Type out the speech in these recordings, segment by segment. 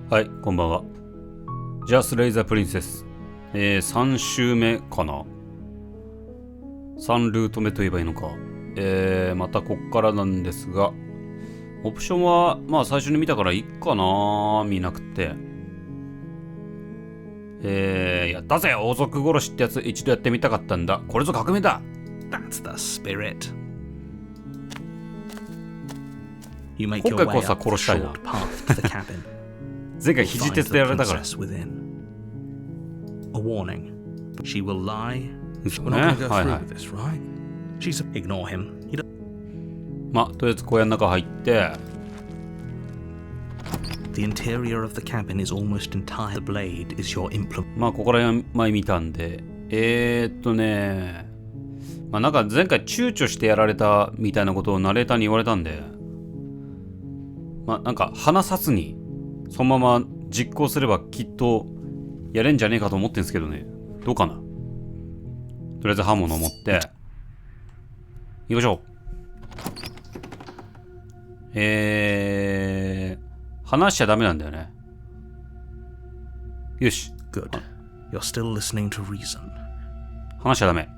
はい、こんばんは。ジャスレイザープリンセス。3週目かな ?3 ルート目と言えばいいのか。またこっからなんですが、オプションは、まあ最初に見たからいいかな、見なくて。やったぜ、王族殺しってやつ一度やってみたかったんだ。これぞ革命だ。 That's the spirit. You make 今 your 回こ way そ up 殺 the したいな。 short path to the cabin. 前回 You'll 肘 find 鉄 the でやられたから princess within. A warning. She will lie. ですよ We're ね。 not going to go はい through はい。 with this, right? Ignore him. He doesn't. まあとりあえず小屋の中入って、 The interior of the cabin is almost entire. The blade is your implement. まあここら辺前見たんで、まあなんか前回躊躇してやられたみたいなことをナレーターに言われたんで、まあなんか鼻さすにそのまま実行すればきっとやれんじゃねえかと思ってんすけどね。どうかな。とりあえず刃物を持って行きましょう。話しちゃダメなんだよね。よし。 Good. You're still listening to reason. 話しちゃダメ。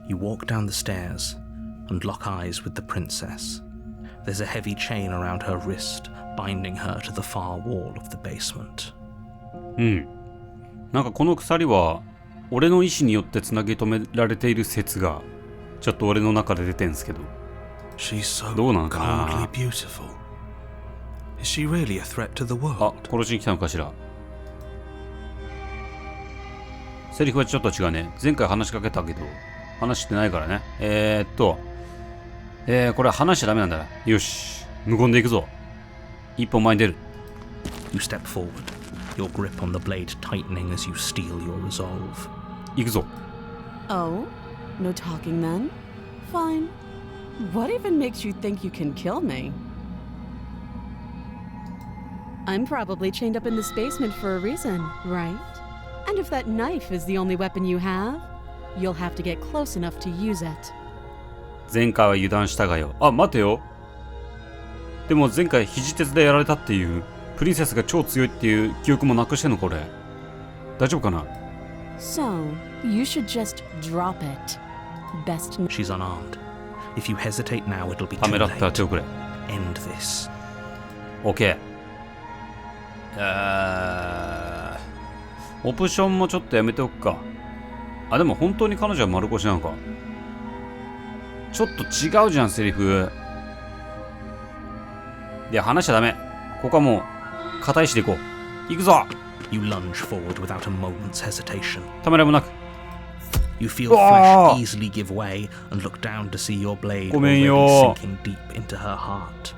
You walk down the stairs and lock eyes with the princess. There's a heavy chain around her wrist, binding her to the far wall of the basement. うん。なんかこの鎖は俺の意志によってつなぎ止められている説がちょっと俺の中で出てんすけど、 She's so どうなのかな。 coldly beautiful. Is she really a threat to the あ、 world? 殺しに来たのかしら。セリフはちょっと違うね。前回話しかけたけど話してないからね。これ話しちゃダメなんだな。よし、無言で行くぞ。一本前に出る。 You step forward, your grip on the blade tightening as you steel your resolve. 行くぞ。 Oh? No talking then? Fine. What even makes you think you can kill me? I'm probably chained up in this basement for a reason, right? And if that knife is the only weapon you have, you'll have to get close enough to use it. 前回は油断したがよ。あ、待てよ。でも前回肘鉄でやられたっていう、プリンセスが超強いっていう記憶もなくしてんのこれ。大丈夫かな。 So, you should just drop it. Best She's unarmed. If you hesitate now, it'll be た too めらったら late. 手遅れ。 End this. OK。オプションもちょっとやめておくか。あ、でも本当に彼女は丸腰なのか。ちょっと違うじゃん、セリフ。で、話しちゃダメ。ここはもう、片石で行こう。行くぞ。 You lunge forward without a moment's hesitation. ためらいもなく。 You feel Oh! flesh easily give way and look down to see your blade ごめん already よ。 sinking deep into her heart.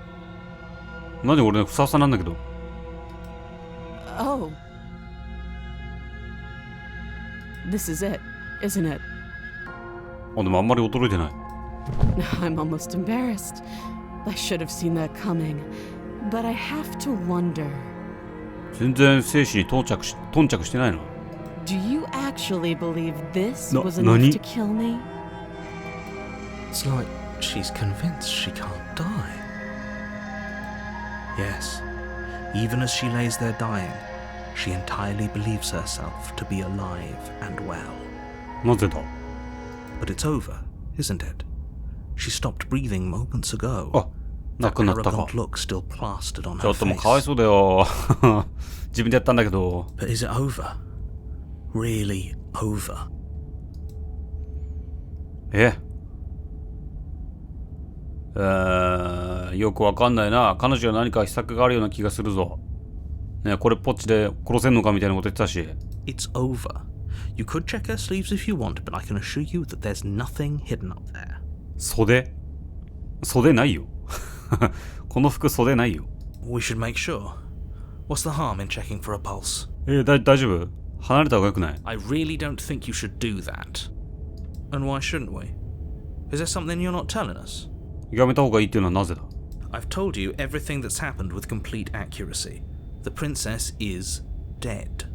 なんで俺ふさふさなんだけど。 Oh. This is it, isn't it? あ、でもあんまり驚いてない。 I'm almost embarrassed. I should have seen that coming. But I have to wonder. 全然生死に頓着してないの。 Do you actually believe this No, was enough nani? to kill me? It's like she's convinced she can't die. Yes, even as she lays there dying, she entirely believes herself to be alive and well. なぜだ。 But it's over, isn't it? She stopped breathing moments ago. あ、亡 That くなったか。 arrogant look still plastered on ちょ her っともうかわい face. そうだよ。自分でやったんだけど。 But is it over? Really over? よくわかんないな。彼女は何か秘策があるような気がするぞ。ね、これっぽっちで殺せんのかみたいなこと言ってたし。 It's over. You could check her sleeves if you want, but I can assure you that there's nothing hidden up there. 袖ないよ。この服袖ないよ。 We should make sure. What's the harm in checking for a pulse? 大丈夫？離れた方がよくない？ I really don't think you should do that. And why shouldn't we? Is there something you're not telling us? やめた方がいいっていうのはなぜだ？ I've told you everything that's happened with complete accuracy. The princess is dead.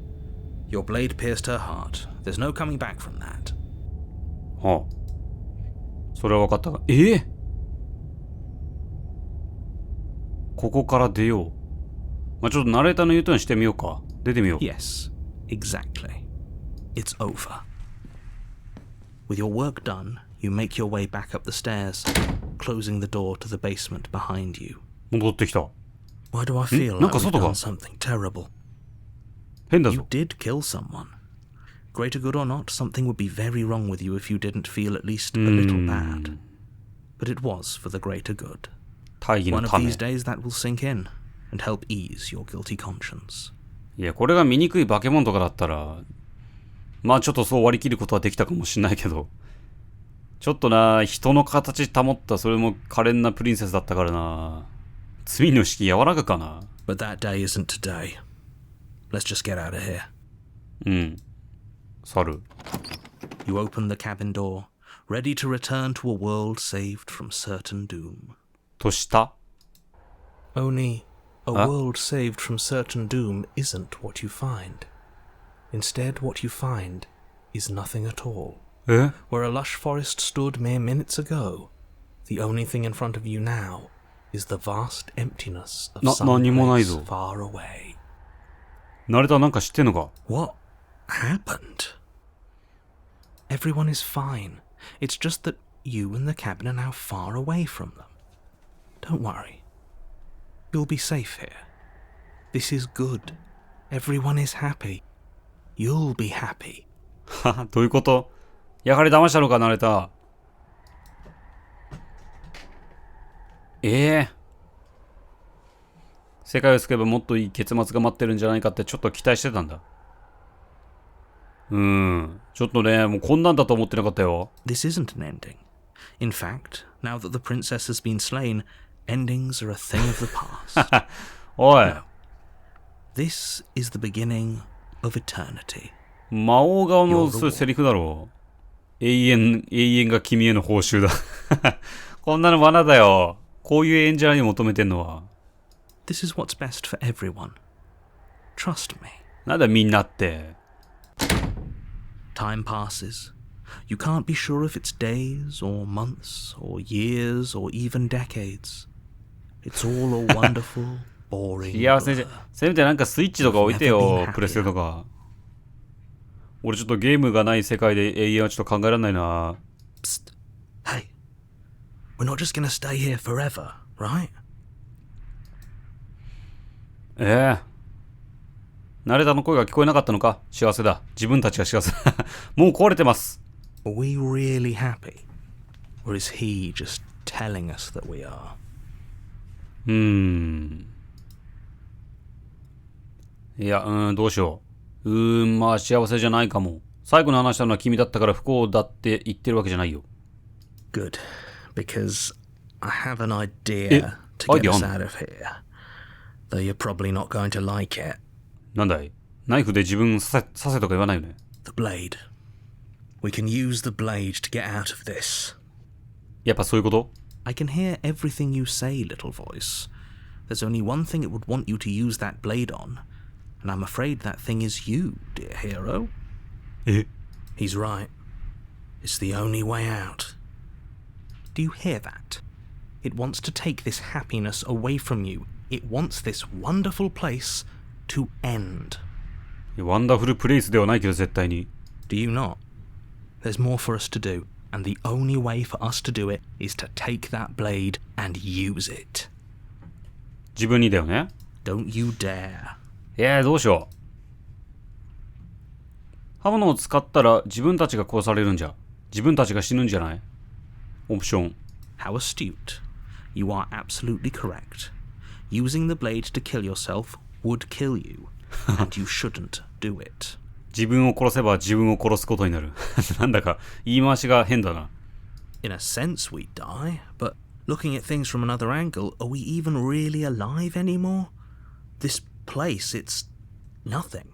Your blade pierced her heart. There's no coming back from that. はあ。それは分かったが。ここから出よう。まあちょっとナレーターの言うとおりにしてみようか。出てみよう。 Yes, exactly. It's over. With your work done, you make your way back up the stairs, closing the door to the basement behind you. 戻ってきた。 Why do I feel なん like か we've 外が done something terrible? 変だ You ぞ。 did kill someone. Greater good or not, something would be very wrong with you if you didn't feel at least a little bad. But it was for the greater good. 大義の One of ため。 these days that will sink in and help ease your guilty conscience. いや、これが醜い化け物とかだったら、まあちょっとそう割り切ることはできたかもしれないけど、ちょっとな、人の形保った、それも可憐なプリンセスだったからな。罪の意識和らぐかな。But that day isn't today. Let's just get out of here. うん。猿。 You open the cabin door, ready to return to a world saved from certain doom. とした Only a Huh? world saved from certain doom isn't what you find. Instead, what you find is nothing at all. え Where a lush forest stood mere minutes ago, the only thing in front of you now is the vast emptiness of some 何もない place ぞ。 far away. ナレーターなんか知ってんのか What happened? Everyone is fine. It's just that you and the cabin are now far away from them. Don't worry. You'll be safe here. This is good. Everyone is happy. You'll be happy. はどういうことやはり騙したのか、ナレーター。世界を救えばもっといい結末が待ってるんじゃないかってちょっと期待してたんだ。ちょっとね、もうこんなんだと思ってなかったよ。This isn't an ending. In fact, now that the princess has been slain, endings are a thing of the past. おい、 This is the beginning of eternity. 魔王側のそういうセリフだろう。永遠が君への報酬だ。こんなの罠だよ。こういう演者に求めてんのは。This is what's best for everyone. Trust me. なんだみんなって。Time passes. You can't be sure if it's days or months or years or even decades. It's all a wonderful, boring 幸せじゃ blur. せめてなんかスイッチとか置いて Never よ been プレステとか。俺ちょっとゲームがない世界で永遠はちょっと考えられないな。 Psst. Hey, we're not just gonna stay here forever, right? ナレーターの声が聞こえなかったのか。幸せだ。自分たちが幸せだ。もう壊れてます。 Are we really happy? Or is he just telling us that we are? いや、どうしよう。まあ幸せじゃないかも。最後の話したのは君だったから不幸だって言ってるわけじゃないよ。 Good, because I have an idea to get us out of here. Though you're probably not going to like it. なんだいナイフで自分刺せとか言わないよね。 The blade. We can use the blade to get out of this. やっぱそういうこと I can hear everything you say, little voice. There's only one thing it would want you to use that blade on, and I'm afraid that thing is you, dear hero. え He's right. It's the only way out. Do you hear that? It wants to take this happiness away from you. It wants this wonderful place to end. ワンダフルプレイスではないけど絶対に。 Do you not? There's more for us to do, and the only way for us to do it is to take that blade and use it. 自分にだよね。 Don't you dare. どうしよう。刃物を使ったら自分たちが殺されるんじゃ。自分たちが死ぬんじゃないオプション。 How astute. You are absolutely correct. Using the blade to kill yourself would kill you, and you shouldn't do it. 自分を殺せば自分を殺すことになる。なんだか言い回しが変だな。 In a sense, we die, but looking at things from another angle, are we even really alive anymore? This place, it's nothing.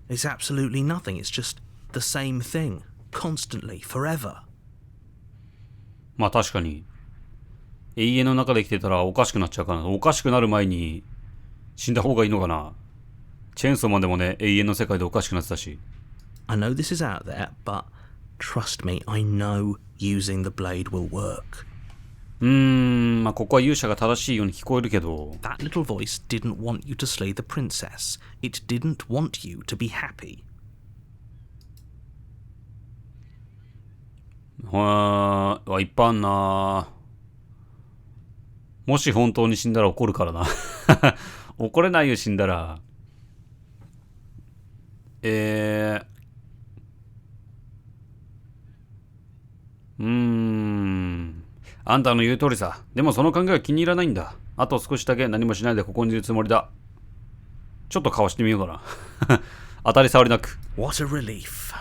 It's absolutely nothing. It's just the same thing, constantly, forever. まあ確かに。永遠の中で生きてたらおかしくなっちゃうかな。おかしくなる前に死んだ方がいいのかな。チェーンソーマンでもね、永遠の世界でおかしくなってたし。I know this is out there, but trust me, I know using the blade will work. まあここは勇者が正しいように聞こえるけど、 That little voice didn't want you to slay the princess. It didn't want you to be happy. いっぱいあんな。もし本当に死んだら怒るからな。怒れないよ死んだら。あんたの言う通りさ。でもその考えは気に入らないんだ。あと少しだけ何もしないでここにいるつもりだ。ちょっとかわしてみようかな。当たり障りなく。What a relief.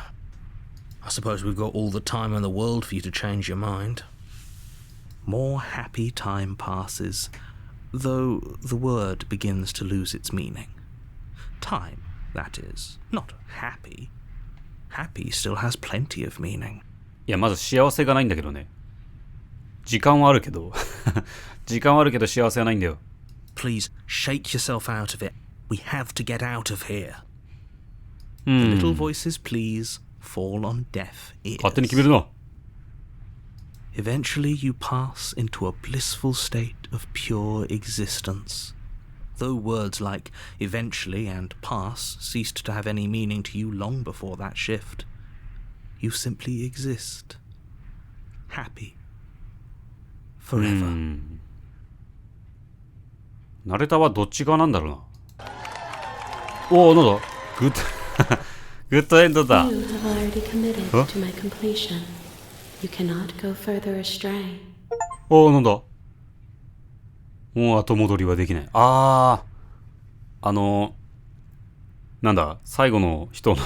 I suppose we've got all the time in the world for you to change your mind. More happy time passes, though the word begins to lose its meaning. Time, that is, not happy. Happy still has plenty of meaning. いや、まず幸せがないんだけどね。時間はあるけど。時間はあるけど幸せはないんだよ。Please shake yourself out of it. We have to get out of here. The little voices, please, fall on deaf ears. 勝手に決めるな。Eventually you pass into a blissful state of pure existence. Though words like eventually and pass ceased to have any meaning to you long before that shift, you simply exist. Happy. Forever. ナレタはどっち側なんだろうな。おお、なんだグッド、グッドエンドだ。 You have already committed to my completion. You cannot go further astray. おお、なんだもう後戻りはできない。なんだ最後の人の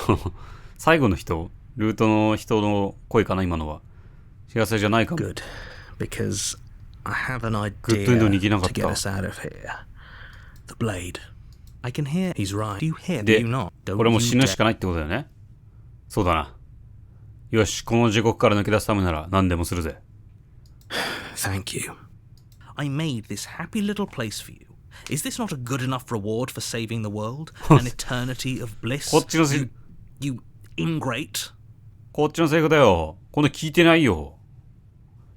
最後の人ルートの人の声かな今のは。幸せじゃないかも。 Good, because I have an idea グッドエンドに行けなかっ to get た。 us out of here. The blade. I can hear he's right. Do you hear? Do で you not? これも Don't 死 you ぬしかないってことだよね。そうだな。よし、この地獄から抜け出すためなら何でもするぜ。 Thank you. I made this happy little place for you. Is this not a good enough reward for saving the world? An eternity of bliss? こっちのせい、 You ingrate. こっちのセリフだよ。こんな聞いてないよ。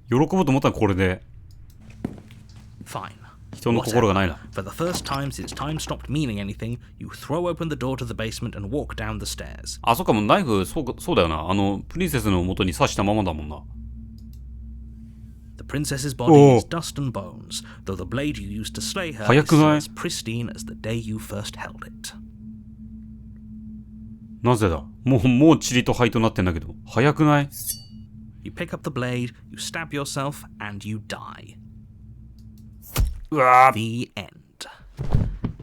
喜ぶと思ったらこれで。 Fine. 人の心がないな。 For the first time since time stopped meaning anything, you throw open the door to the basement and walk down the stairs. あ、そっか、もうナイフ、そうだよな。プリンセスの元に刺したままだもんな。 The princess's body is dust and bones, though the blade you used to slay her is 早くない？ still as pristine as the day you first held it. なぜだもう塵と灰となってんだけど。早くない？ You pick up the blade, you stab yourself, and you die. うわー The end.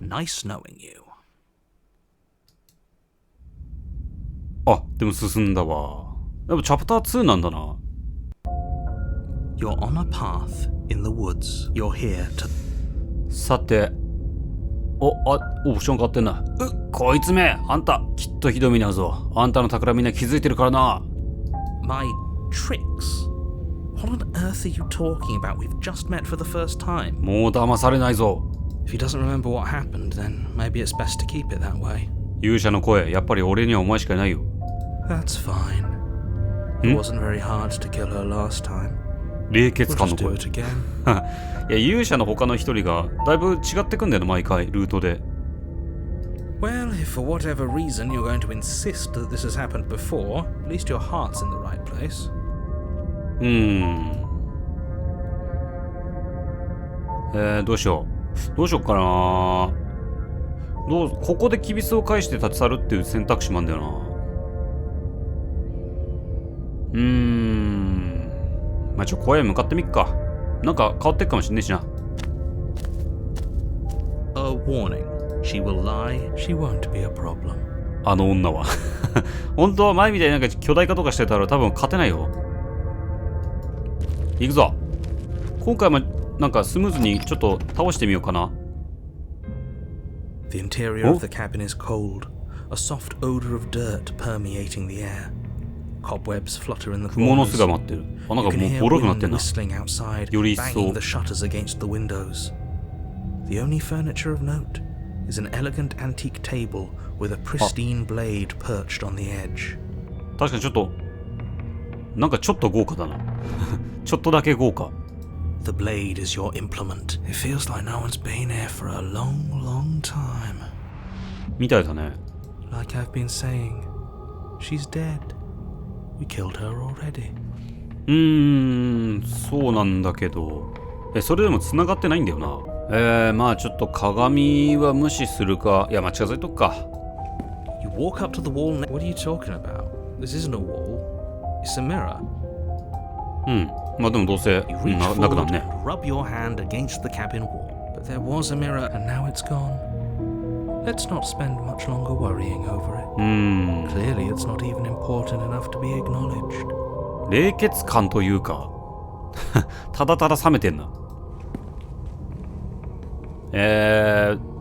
Nice knowing you. あ、でも進んだわ。やっぱチャプター2なんだな。 You're on a path in the woods. You're here to... さて。オプション変わってんな。こいつめあんた、きっとひどい目に遭うぞ。あんたの宝みんな気づいてるからな。 My tricks? What on earth are you talking about? We've just met for the first time. もう騙されないぞ。 If he doesn't remember what happened, then maybe it's best to keep it that way. 勇者の声、やっぱり俺にはお前しかいないよ。 That's fine. It wasn't very hard to kill her last time. 冷血 We'll 感の just do 声。 it again. いや、勇者の他の一人がだいぶ違ってくんだよな、毎回、ルートで。 Well, if for whatever reason you're going to insist that this has happened before, at least your heart's in the right place. どうしよう。どうしよっかな。ここでキビスを返して立ち去るっていう選択肢もあるんだよな。まあ声向かってみっか。なんか変わってっかもしんねえしな。 A warning. She will lie. She won't be a problem. あの女は。本当は前みたいになんか巨大化とかしてたら多分勝てないよ。行くぞ。今回もなんかスムーズにちょっと倒してみようかな。 The interior of the cabin is cold, a soft odor of dirt permeating the air. Cobwebs flutter in the 蜘蛛の corners. 巣が待ってる。あ、なん You か can もう hear ボロくなっ wind てんな。 whistling outside, より一層。 banging the shutters against the windows. The only furniture of note is an elegant antique table with a pristine blade perched on the edge. 確かにちょっと、なんかちょっと豪華だな。ちょっとだけ豪華。The blade is your implement. It feels like no one's been here for a long, long time. みたいだね。 Like I've been saying, she's dead. We killed her already. そうなんだけど。それでも繋がってないんだよな。まあちょっと鏡は無視するか。いや、まあ近づいとくか。You walk up to the wall. What are you talking about? This isn't a wall. It's a mirror. まあでもどうせ You reach なくな forward るね。 and rub your hand against the cabin wall. But there was a mirror and now it's gone. Let's not spend much longer worrying over it. Clearly it's not even important enough to be acknowledged. 冷血感というかただただ冷めてんな。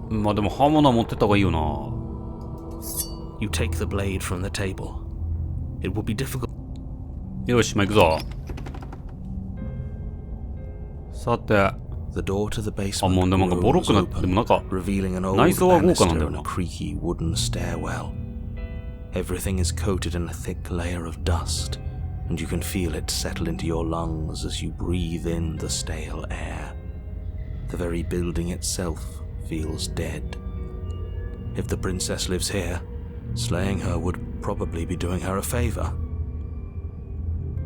まあでも刃物持ってった方がいいよな。 You take the blade from the table. It will be difficult. よし、まあ行くぞ。さて、 The door to the あ、 basement もうでもなんかボロ room く was なって、で open, もなんか revealing an old 内装は豪華なんだ banister よ and な。 a creaky wooden stairwell. Everything is coated in a thick layer of dust, and you can feel it settle into your lungs as you breathe in the stale air. The very building itself feels dead. If the princess lives here, slaying her would probably be doing her a favor.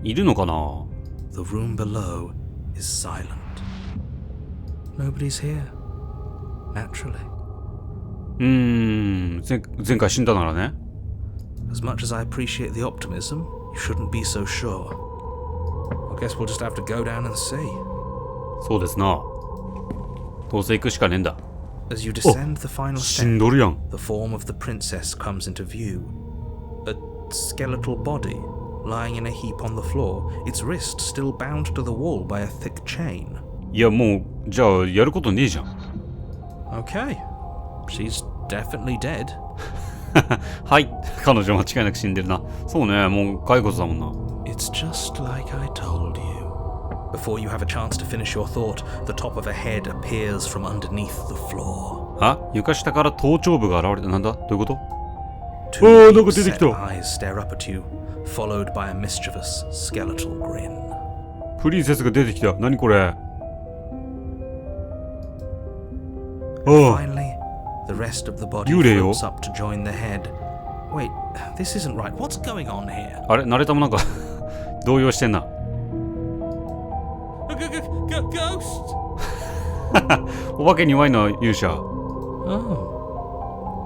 いるのかな。 The room below is silent. Nobody's here. Naturally. 前回死んだならね。 As much as I appreciate the optimism, you shouldn't be so sure. I guess we'll just have to go down and see. そうですな。どうせ行くしかねえんだ。 As you descend the final 死ん step, どるやん。 the form of the princess comes into view. A skeletal body lying in a heap on the floor, its wrist still bound to the wall by a thick chain. いやもう、じゃあやることねえじゃん。Okay. She's definitely dead. はい。彼女間違いなく死んでるな。そうね、もう骸骨だもんな。 It's just like I told you. Before you have a chance to finish your thought, the top of a head appears from underneath the floor. 床下から頭頂部が現れた。なんだどういうこと Two Oh, deep look, it set did it. eyes stare up at you, followed by a mischievous skeletal grin. プリンセスが出てきた。何これ。 Finally, the rest of the body 幽霊よ。 floats up to join the head. Wait, this isn't right. What's going on here? あれナレーターもなんか動揺してんな。 Ghost! お化けに弱いのは勇者。 Oh,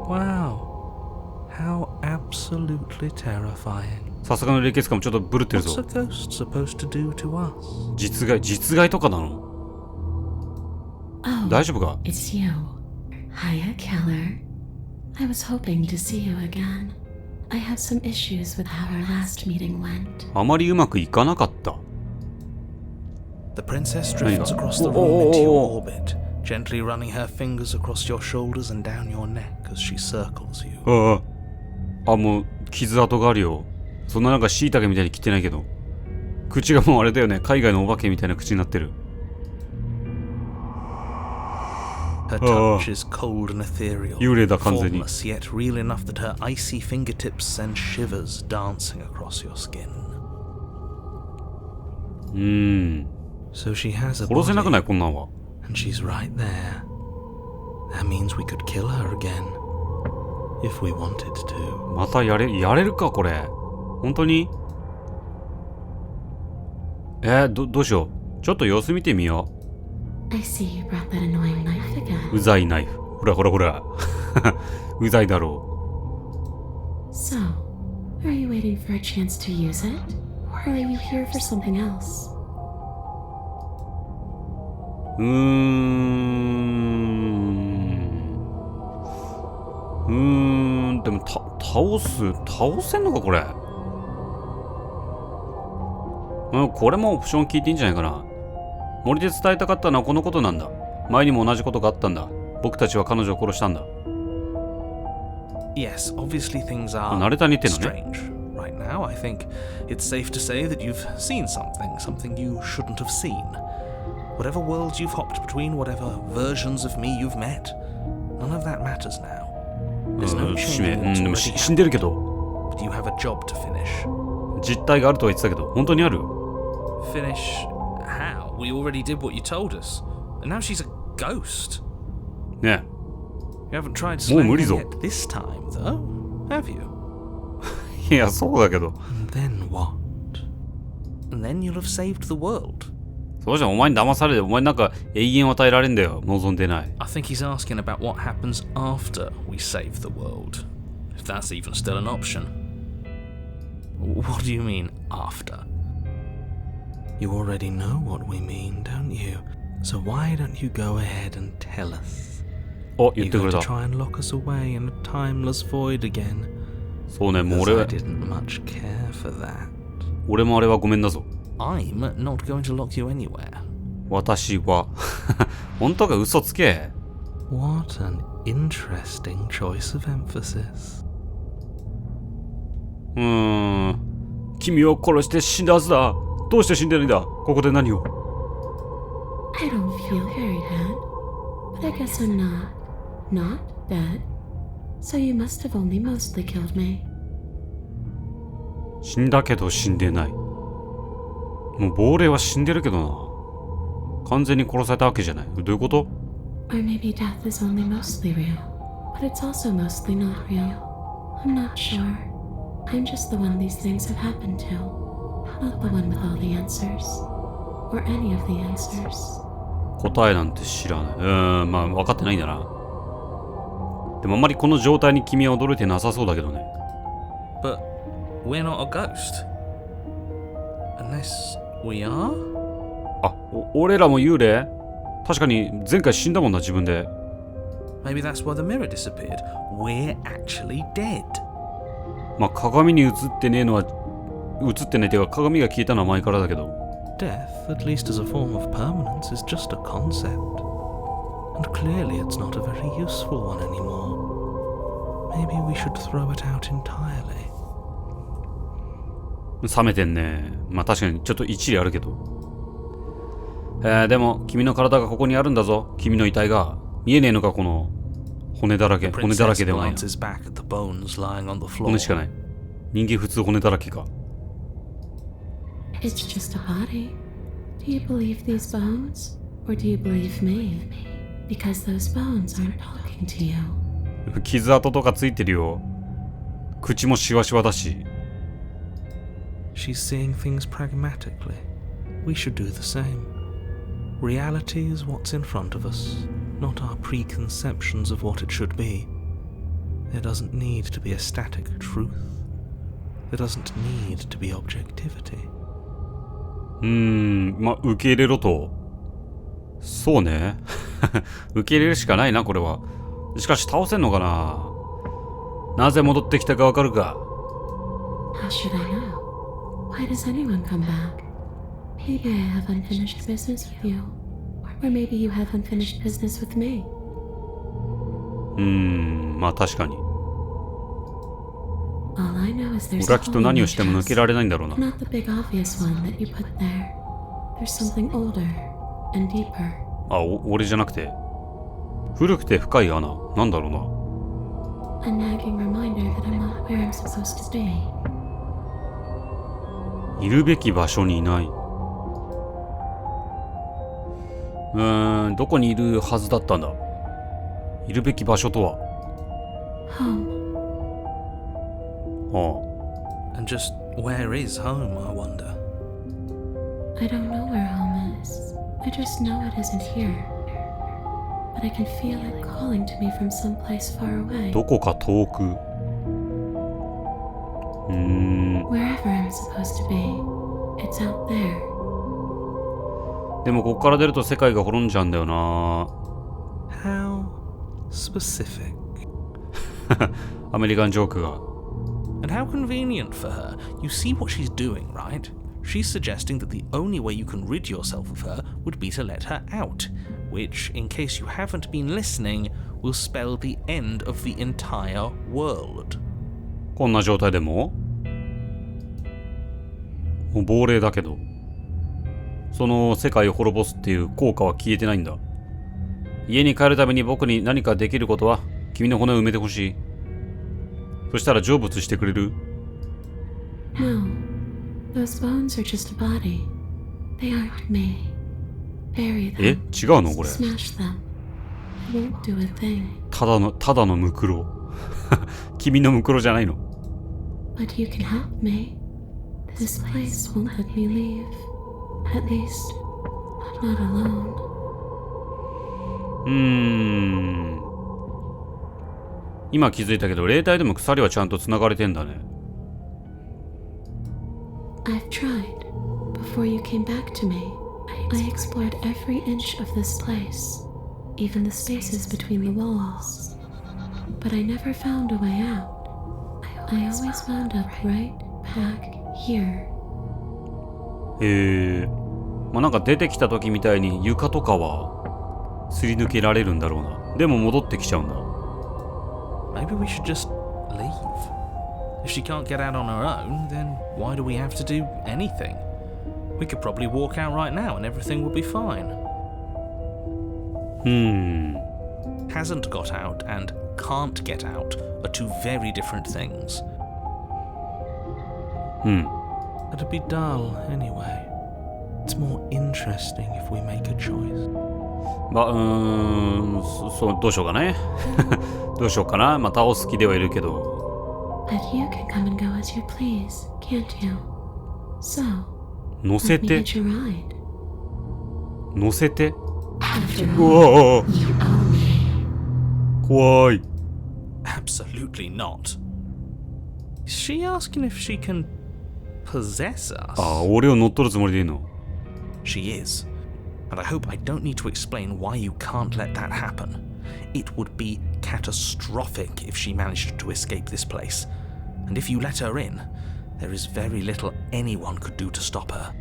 wow. How absolutely terrifying. さすがの冷血感もちょっとブルってる What's a ぞ。 ghost supposed to do to us? 実害とかなの Oh, 大丈夫か it's you. Hiya, Keller. I was hoping to see you again. I have some issues with how our last meeting went. あまりうまくいかなかった。 The princess drifts Hang on. across the Oh, room oh, into oh, your oh. orbit, gently running her fingers across your shoulders and down your neck as she circles you. もう傷跡があるよ。そんななんか椎茸みたいに切ってないけど。口がもうあれだよね。海外のお化けみたいな口になってる。 Her touch is cold and ethereal, 幽霊だ完全に。 formless yet real enough that her icy fingertips send shivers dancing across your skin. So she has a 殺せなくない body, こんなんは。 and she's right there. That means we could kill her again, if we wanted to. またやれるかこれ。本当にどうしよう。ちょっと様子見てみよ I see you brought that annoying knife う。 again. うざいナイフ。ほらほらほら。うざいだろ So, are you waiting for a chance to use it? Or are you here for something else? う。でも倒せんのかこれ。これもオプション聞いていいんじゃないかな。森で伝えたかったのはこのことなんだ。前にも同じことがあったんだ。僕たちは彼女を殺したんだ。 Yes, obviously things are 慣れたに言ってんのね。 strange. Right now, I think it's safe to say that you've seen something you shouldn't have seen. Whatever worlds you've hopped between, whatever versions of me you've met, none of that matters now. There's no 使命 changing what's でも already 死んでるけ happened, ど。 but you have a job to finish. 実体があるとは言ってたけど、本当にある Finish how? we already did what you told us. And now she's a ghost. ね You haven't tried もう slaying 無理 her ぞ。 yet this time, though, have you? いや、そうだけど。 And then what? And then you'll have saved the world. そうじゃん、お前に騙されて、お前なんか永遠を与えられんだよ。望んでない。I think he's asking about what happens after we save the world. If that's even still an option. What do you mean, after? You already know what we mean, don't you? So why don't you go ahead and tell us? お、言 You're ってくれ going た to。try and lock us away in a timeless void again. そうね、もう Because 俺 I didn't much care for that. もあれはごめんだぞ。 I'm not going to lock you anywhere. 私は。本当か、嘘つけ。 What an interesting choice of emphasis. 君を殺して死んだはずだ。どうして死んでないんだ。ここで何を。 I don't feel very dead, but I guess I'm not dead. So you must have only mostly killed me. 死んだけど死んでない。もう亡霊は死んでるけどな。完全に殺されたわけじゃない。どういうこと？ Or maybe death is only mostly real, but it's also mostly not real. I'm not sure. I'm just the one these things have happened to, not the one with all the answers, or any of the answers. 答えなんて知らない。まあ分かってないんだな。でもあんまりこの状態に君は驚いてなさそうだけどね。But we're not a ghost. Unless we are? あ、俺らも幽霊？確かに前回死んだもんな、自分で。 Maybe that's why the mirror disappeared. We're actually dead. まあ鏡に映ってねえのは、映ってねえっていうか鏡が消えたのは前からだけど。Death, at least as a form of permanence, is just a concept. And clearly it's not a very useful one anymore. Maybe we should throw it out entirely. 冷めてんね。まあ確かにちょっと一理あるけど。でも君の体がここにあるんだぞ。君の遺体が見えねえのか、この骨だらけ。 The 骨だらけ princess ではないな。 glances back at the bones lying on the floor. 骨しかない。人間普通骨だらけか。 It's just a body. Do you believe these bones? Or do you believe me? Because those bones aren't talking to you. 傷跡とかついてるよ。口もシワシワだし。 She's seeing things pragmatically. We should do the same. Reality is what's in front of us, not our preconceptions of what it should be. There doesn't need to be a static truth. There doesn't need to be objectivity. まあ受け入れろと。そうね。受け入れるしかないな、これは。しかし倒せんのかな。なぜ戻ってきたかわかるか。 How should I know? Why does anyone come back? Maybe I have unfinished business with you. Or maybe you have unfinished business with me. まあ確かに。 All I know is there's 俺は a きっと hole in 何 your をしても抜 chest. けられないんだろうな。 Not the big obvious one that you put there. There's something older and deeper. あ、俺じゃなくて。古くて深い穴。なんだろうな。 A nagging reminder that I'm not where I'm supposed to be. いるべき場所にいない。どこにいるはずだったんだ。いるべき場所とは。 Home. あ And just where is home, I wonder? I don't know where home is. I just know it isn't here. But I can feel it calling to me from someplace far あ、 away. どこか遠く。Wherever I'm supposed to be, it's out there. でもここから出ると世界が滅んじゃうんだよな。 How specific. アメリカンジョークが。 And how convenient for her. You see what she's doing, right? She's suggesting that the only way you can rid yourself of her would be to let her out, which, in case you haven't been listening, will spell the end of the entire world. こんな状態でももう亡霊だけど、その世界を滅ぼすっていう効果は消えてないんだ。家に帰るために僕に何かできることは、君の骨を埋めてほしい。そしたら成仏してくれる？ No, those bones are just a body. They aren't me. Bury え them. 違うのこれ。 Smash them. It won't do a thing. ただのムクロ。君のムクロじゃないの。 But you can help me. This place won't let me leave. At least, not alone. 今気づいたけど、霊体でも鎖はちゃんと繋がれてんだね。I've tried. Before you came back to me, I explored every inch of this place, even the spaces between the walls. But I never found a way out. I always wound up right back here. へえ。まあなんか出てきた時みたいに床とかはすり抜けられるんだろうな。でも戻ってきちゃうんだ。Maybe we should just leave. If she can't get out on her own, then why do we have to do anything? We could probably walk out right now and everything will be fine. Hasn't got out and can't get out are two very different things. It'd be dull anyway. It's more interesting if we make a choice. そう、どうしようかね。どうしようかな。まあ倒す気ではいるけど。But you can come and go as you please, can't you? So, 乗せ let me て hitch a ride. 乗せて After う all, わあ怖い。 Absolutely not. Is she asking if she can possess us? ああ、俺を乗っ取るつもりでいいの。 She is. And I hope I don't need to explain why you can't let that happen. It would be catastrophic if she managed to escape this place. And if you let her in, there is very little anyone could do to stop her.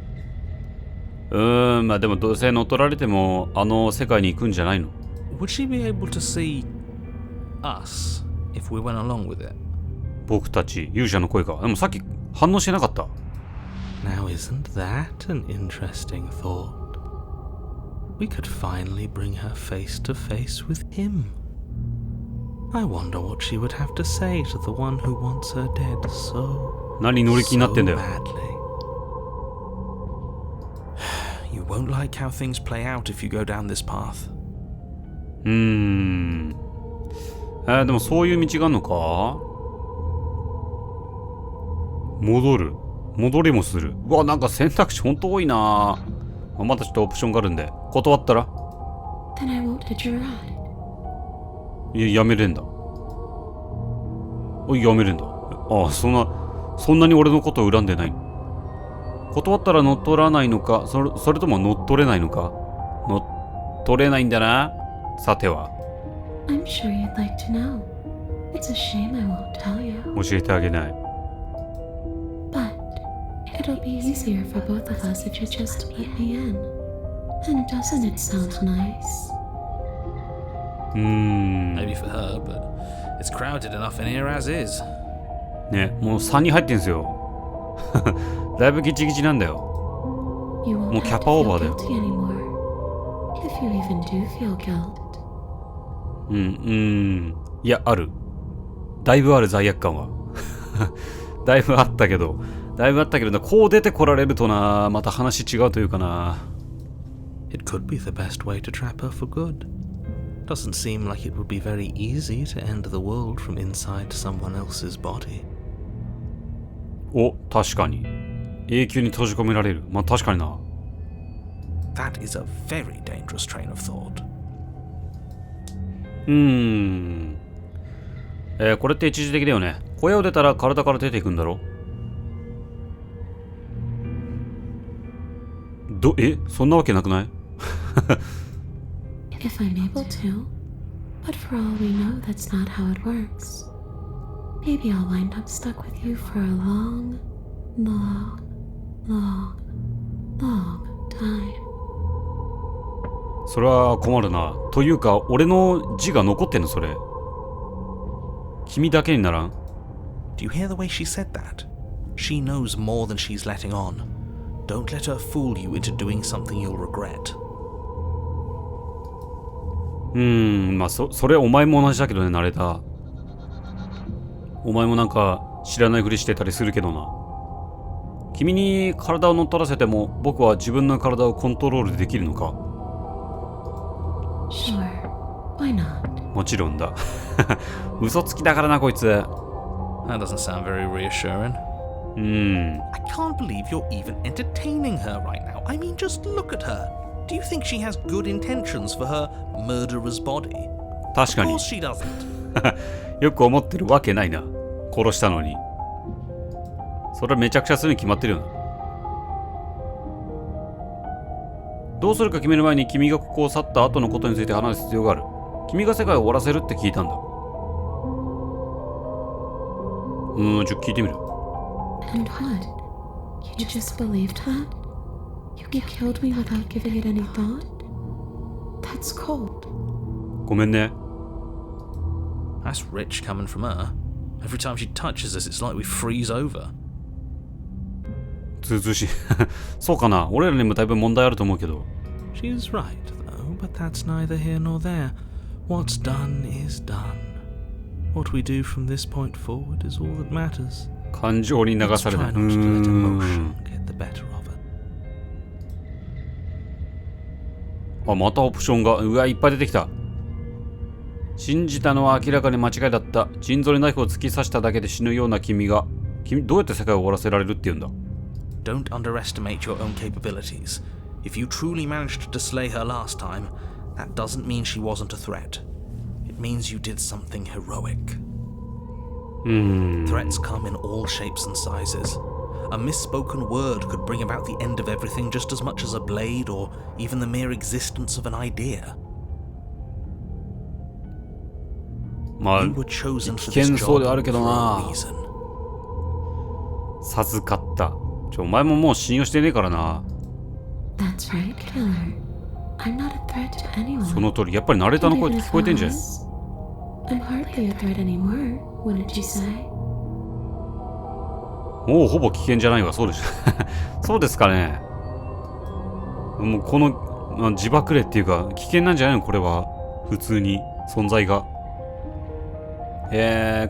まあでもどうせ乗っ取られてもあの世界に行くんじゃないの。 Would she be able to see us if we went along with it? 僕たち勇者の声か。でもさっき反応してなかった。 Now isn't that an interesting thought? We could finally bring her face to face with him. I wonder what she would have to say to the one who wants her dead so, 何乗り気になってんだよ。 badly. You won't like how things play out if you go down this path. でもそういう道があるのか。戻りもする。うわ、なんか選択肢ほんと多いな。またちょっとオプションがあるんで断ったら then I won't hitch a ride. やめれんだ。やめれんだ。ああ、そんなに俺のことを恨んでない。断ったら乗っ取らないのか、それとも乗っ取れないのか。乗っ取れないんだな。さては I'm sure you'd like to know. It's a shame I won't tell you. 教えてあげない。 But it'll be easier for both of us if you just let me in. And doesn't it sound nice? Maybe for her, but it's crowded enough in here as is. ね、もう3に入ってんすよ。だいぶギチギチなんだよ。 You won't もうキャ have パ to オー feel バーだよ。 guilty anymore. If you even do feel guilt. いや、ある。だいぶある罪悪感は。だいぶあったけどな、こう出てこられるとな、また話違うというかな。It could be the best way to trap her for good. Doesn't seem like it would be very easy to end the world from inside someone else's body. お、確かに。永久に閉じ込められる。まあ確かにな。That is a very dangerous train of thought. これって一時的だよね。小屋を出たら体から出ていくんだろ。そんなわけなくない？ If I'm able to. But for all we know, that's not how it works. Maybe I'll wind up stuck with you for a long, long, long, long time. それは困るな。というか、俺の字が残ってんのそれ。君だけにならん？ Do you hear the way she said that? She knows more than she's letting on. Don't let her fool you into doing something you'll regret. まあそれお前も同じだけどね、ナレーター。お前もなんか知らないふりしてたりするけどな。君に体を乗っ取らせても僕は自分の体をコントロールできるのか？ Sure. Why not? もちろんだ。嘘つきだからな、こいつ。That doesn't sound very reassuring. I can't believe you're even entertaining her right now. I mean, just look at her. Do you think she has good intentions for her murderer's body? 確か Of に course she doesn't. よく思ってるわけないな。殺したのに。それはめちゃくちゃするに決まってるよな。どうするか決める前に君がここを去った後のことについて話す必要がある。君が世界を終わらせるって聞いたんだ。ちょっと聞いてみる。And what? You just believed that? You killed me without giving it any thought? That's cold. ごめんね。That's rich coming from her. Every time she touches us, it's like we freeze over. ずうずうしい。そうかな。俺らにもだいぶ問題あると思うけど。She's right, though, but that's neither here nor there. What's done is done. What we do from this point forward is all that matters. 感情に流 Let's され try ない。 not to let emotion get the better of it. あ、またオプションが。うわ、いっぱい出てきた。信じたのは明らかに間違いだった。腎臓にナイフを突き刺しただけで死ぬような君が。君、どうやって世界を終わらせられるって言うんだ。Don't underestimate your own capabilities. If you truly managed to slay her last time, that doesn't mean she wasn't a threat. It means you did something heroic. Threats come in all shapes and sizes. A misspoken word could bring about the end of everything just as much as a blade or even the mere existence of an idea. まあ You were chosen 危 for this 険そう job であるけ for ど a な。 reason. 授かった。お前ももう信用してねえからな。 That's right, killer. I'm not a threat to anyone. その通り、やっぱりナレーターの声 Even って if 聞こえてんじゃん。 I was, I'm hardly a threat anymore, wouldn't you say? もうほぼ危険じゃないわ。そうでしょ。そうですかね。もうこの自爆霊っていうか危険なんじゃないのこれは。普通に存在が。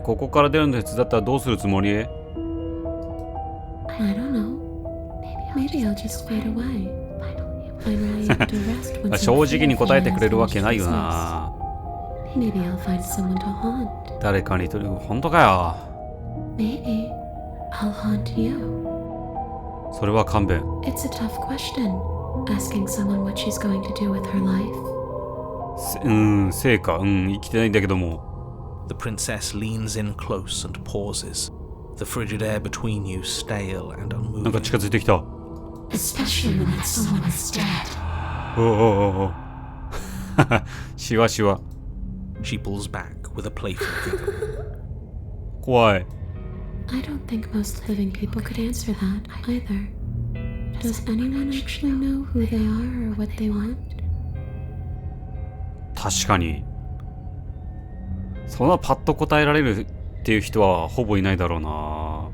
ここから出るの手伝ったらどうするつもり？ I don't know. Maybe I'll just fade away. Finally able to rest once 正 I'm 直に free 答え from て my くれるわ last けないよ business. な。 Maybe I'll find someone to haunt. 誰かにとる。本当かよ。 Maybe I'll haunt you. それは勘弁。 It's a tough question, asking someone what she's going to do with her life. 生か。生きてないんだけども。 The princess leans in close and pauses, the frigid air between you stale and なんか unmoving. 近づいてきた。 Especially when that someone is dead. おうおうおうおう。しわしわ。 She pulls back with a playful giggle. 怖い。 I don't think most living people could answer that either. Does anyone actually know who they are or what they want? 確かに。そんなパッと答えられるっていう人はほぼいないだろうな。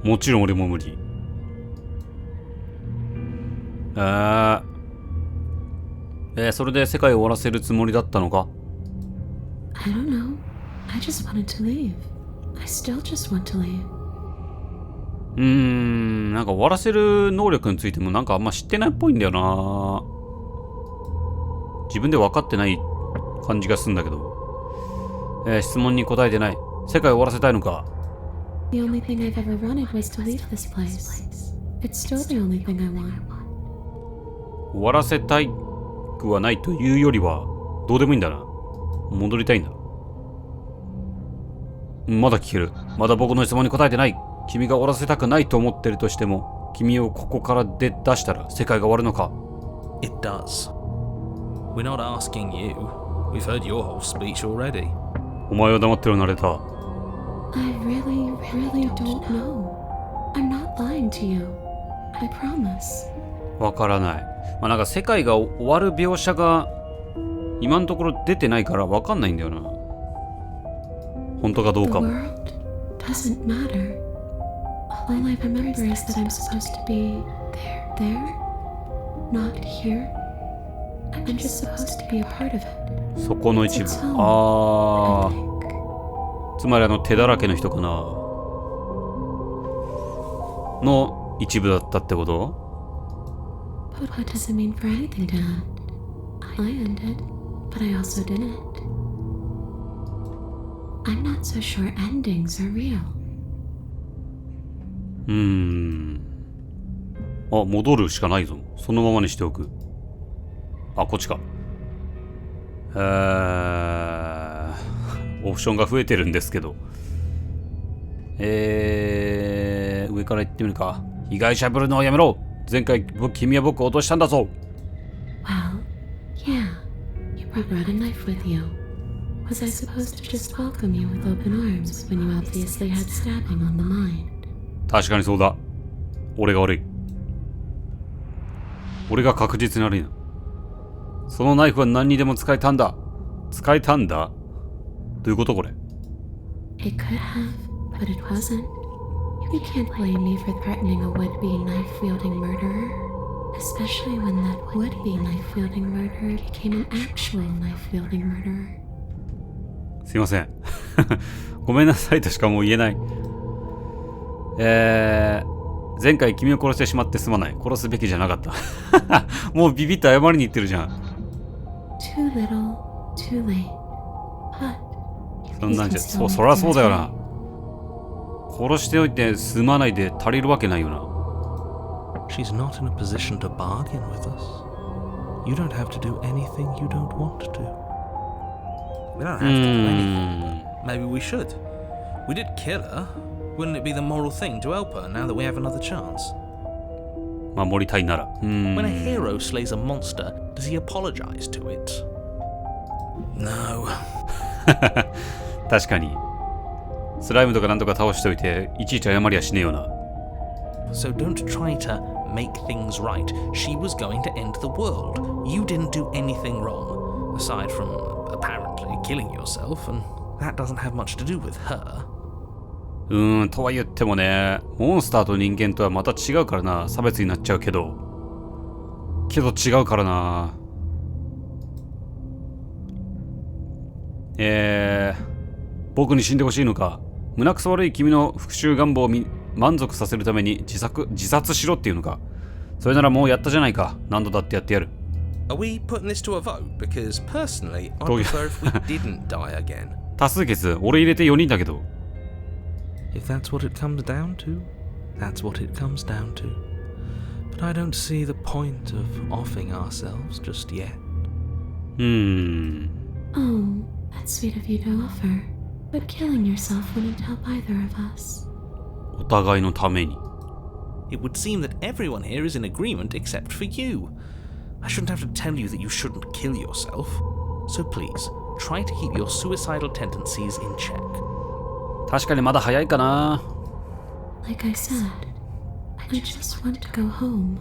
もちろん俺も無理。それで世界を終わらせるつもりだったのか？ I don't know. I just wanted to leave. I still just want to leave. なんか終わらせる能力についてもなんかあんま知ってないっぽいんだよな。自分で分かってない感じがするんだけど。質問に答えてない。世界を終わらせたいのか？ The only thing I've ever wanted was to leave this place. It's still the only thing I want. 終わらせたいくはないというよりはどうでもいいんだな。戻りたいんだ。まだ聞ける。まだ僕の質問に答えてない。君が終わらせたくないと思ってるとしても、君をここから出したら世界が終わるのか？ It does. We're not asking you. We've heard your whole speech already. お前は黙ってるナレーター。 I really don't know. I'm not lying to you. I promise. わからない。まあ、なんか世界が終わる描写が今のところ出てないからわかんないんだよな。本当かどう The かも。 world doesn't matter. All I remember is that I'm supposed to be there, not here. I'm just supposed to be a part of it. そこの一部。 It's home, あ I ー。 think. つまり手だらけの人かなの一部だったってこと？ But what does it mean for anything to end? I ended. but I also didn't. I'm not so sure endings are real. あ、戻るしかないぞ。そのままにしておく。あ、こっちか。オプションが増えてるんですけど。上から行ってみるか。被害者ぶるのをやめろ。前回君は僕を落としたんだぞ。Well, yeah, you brought a knife with you. Was I supposed to just welcome you with open arms when you obviously had stabbing on the mind? 確かにそうだ。俺が悪い。俺が確実に悪いな。そのナイフは何にでも使えたんだ。使えたんだ？どういうことこれ？ It could have, but it wasn't. You can't blame me for threatening a would-be knife-wielding murderer, especially when that would-be knife-wielding murderer became an actual knife-wielding murderer. すいません。ごめんなさいとしかもう言えない。前回君を殺してしまってすまない。殺すべきじゃなかった。もうビビって謝りに行ってるじゃん。Too little, too late. But そんなんじゃ、そりゃそうだよな。殺しておいてすまないで足りるわけないよな。She's not in a position to bargain with us. You don't have to do anything you don't want to. We don't have to do anything. Maybe we should. We did kill her. Wouldn't it be the moral thing to help her now that we have another chance? 守りたいなら。When a hero slays a monster, does he apologize to it? No. 確かに。スライムとかなんとか倒しておいて、いちいち謝りはしねえよな。So don't try to make things right. She was going to end the world. You didn't do anything wrong, aside from apparently killing yourself, and that doesn't have much to do with her. とは言ってもね、モンスターと人間とはまた違うからな。差別になっちゃうけど。違うからな。僕に死んでほしいのか。胸くそ悪い君の復讐願望を満足させるために自殺しろっていうのか。それならもうやったじゃないか。何度だってやってやる。Are we putting this to a vote? Because personally, I'd prefer if we didn't die again. 多数決、俺入れて4人だけど。If that's what it comes down to, that's what it comes down to. But I don't see the point of offing ourselves just yet. Oh, that's sweet of you to offer. But killing yourself wouldn't help either of us. お互いのために。It would seem that everyone here is in agreement except for you. I shouldn't have to tell you that you shouldn't kill yourself. So please, try to keep your suicidal tendencies in check. 確かにまだ早いかな。Like I said, I just want to go home.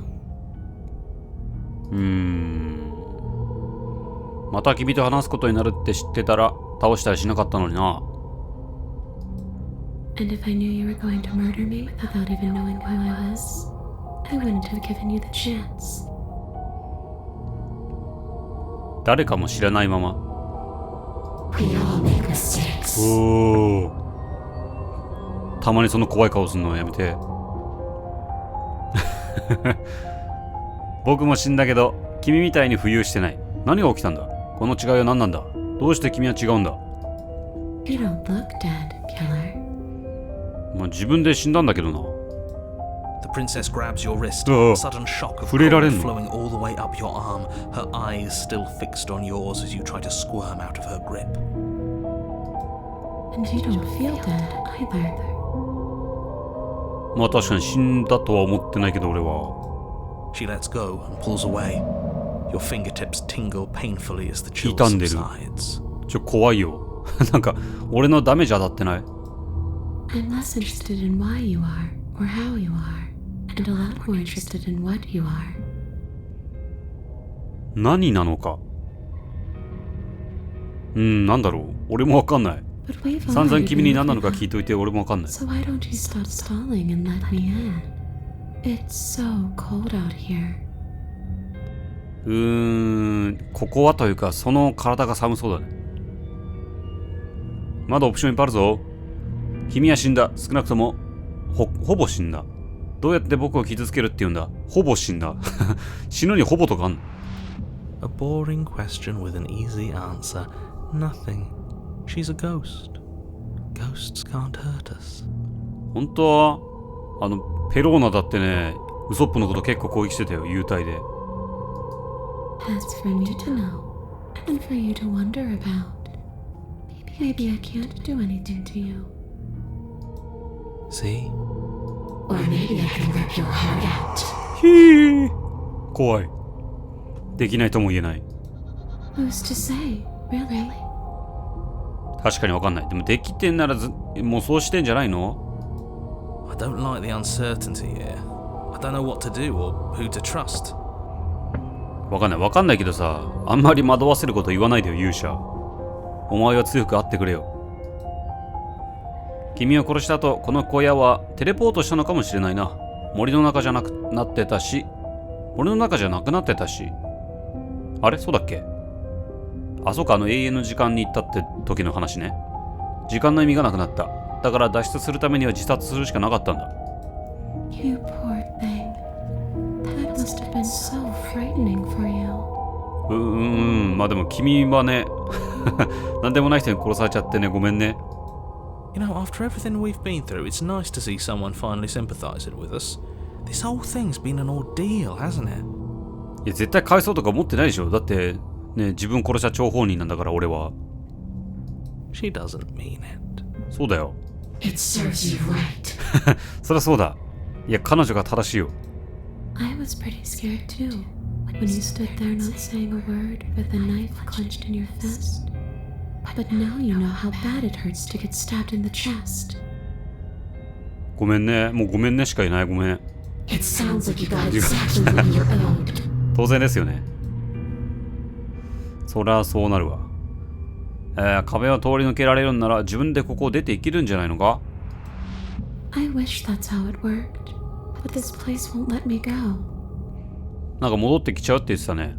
また君と話すことになるって知ってたら倒したりしなかったのにな。And if I knew you were going to murder me without even knowing who I was, I wouldn't have given you the chance. 誰かも知らないまま。We all make mistakes. おー。たまにその怖い顔するのやめて。僕も死んだけど、君みたいに浮遊してない。何が起きたんだ？この違いは何なんだ？どうして君は違うんだ？ You don't look dead, killer. まあ、自分で死んだんだけどな。The princess grabs your wrist, Oh. sudden shock of 触れられん cold の？ flowing all the way up your arm, her eyes still fixed on yours as you try to squirm out of her grip. And you don't feel dead either. まあ確かに死んだとは思ってないけど俺は。She lets go and pulls away. Your fingertips tingle painfully as the chill 傷んでる。 subsides. 怖いよ。なんか俺のダメージ当たってない？ I'm less interested in why you are or how you are, and a lot more interested in what you are. 何なのか。なんだろう。俺もわかんない。 But we've 散々 already 君に been 何なのか over 聞いといて俺もわかんない。 that. So why don't you stop stalling and let me in? It's so cold out here. ここはというかその体が寒そうだね。まだオプションいっぱいあるぞ。君は死んだ。少なくともほぼ死んだ。どうやって僕を傷つけるって言うんだ？ほぼ死んだ。死ぬにほぼとかあんの？ A boring question with an easy answer. Nothing. She's a ghost. Ghosts can't hurt us. 本当はペローナだってね、ウソップのこと結構攻撃してたよ、幽体で。That's for me to know, and for you to wonder about. Maybe I can't do anything to you. See? Or maybe I can rip your heart out. ひー怖い。できないとも言えない。 Who's to say, really? 確かにわかんない。でもできてんならもうそうしてんじゃないの？ I don't like the uncertainty here. I don't know what to do or who to trust. わかんないけどさ、あんまり惑わせること言わないでよ、勇者。お前は強くあってくれよ。君を殺した後、この小屋はテレポートしたのかもしれないな。森の中じゃなくなってたし。あれそうだっけ？あ、そうか、永遠の時間に行ったって時の話ね。時間の意味がなくなった。だから脱出するためには自殺するしかなかったんだ。You poor thing. That must have been so frightening for you. まあでも君はね、なんでもない人に殺されちゃってね、ごめんね。You know, after everything we've been through, it's nice to see someone finally sympathizing with us. This whole thing's been an ordeal, hasn't it? いや、絶対返そうとか思ってないでしょ。だって、ね、自分殺した張本人なんだから、俺は。She doesn't mean it. そうだよ。It serves you right. そりゃそうだ。いや、彼女が正しいよ。I was pretty scared too, when you stood there not saying a word with a knife clenched in your fist. But now you know how bad it hurts to get stabbed in the chest. ごめんね。もうごめんねしかいない。ごめん。 It sounds like you got exactly what you're owed. 当然ですよね。そりゃそうなるわ。壁を通り抜けられるんなら自分でここを出ていけるんじゃないのか？ I wish that's how it worked, but this place won't let me go. なんか戻ってきちゃうって言ってたね。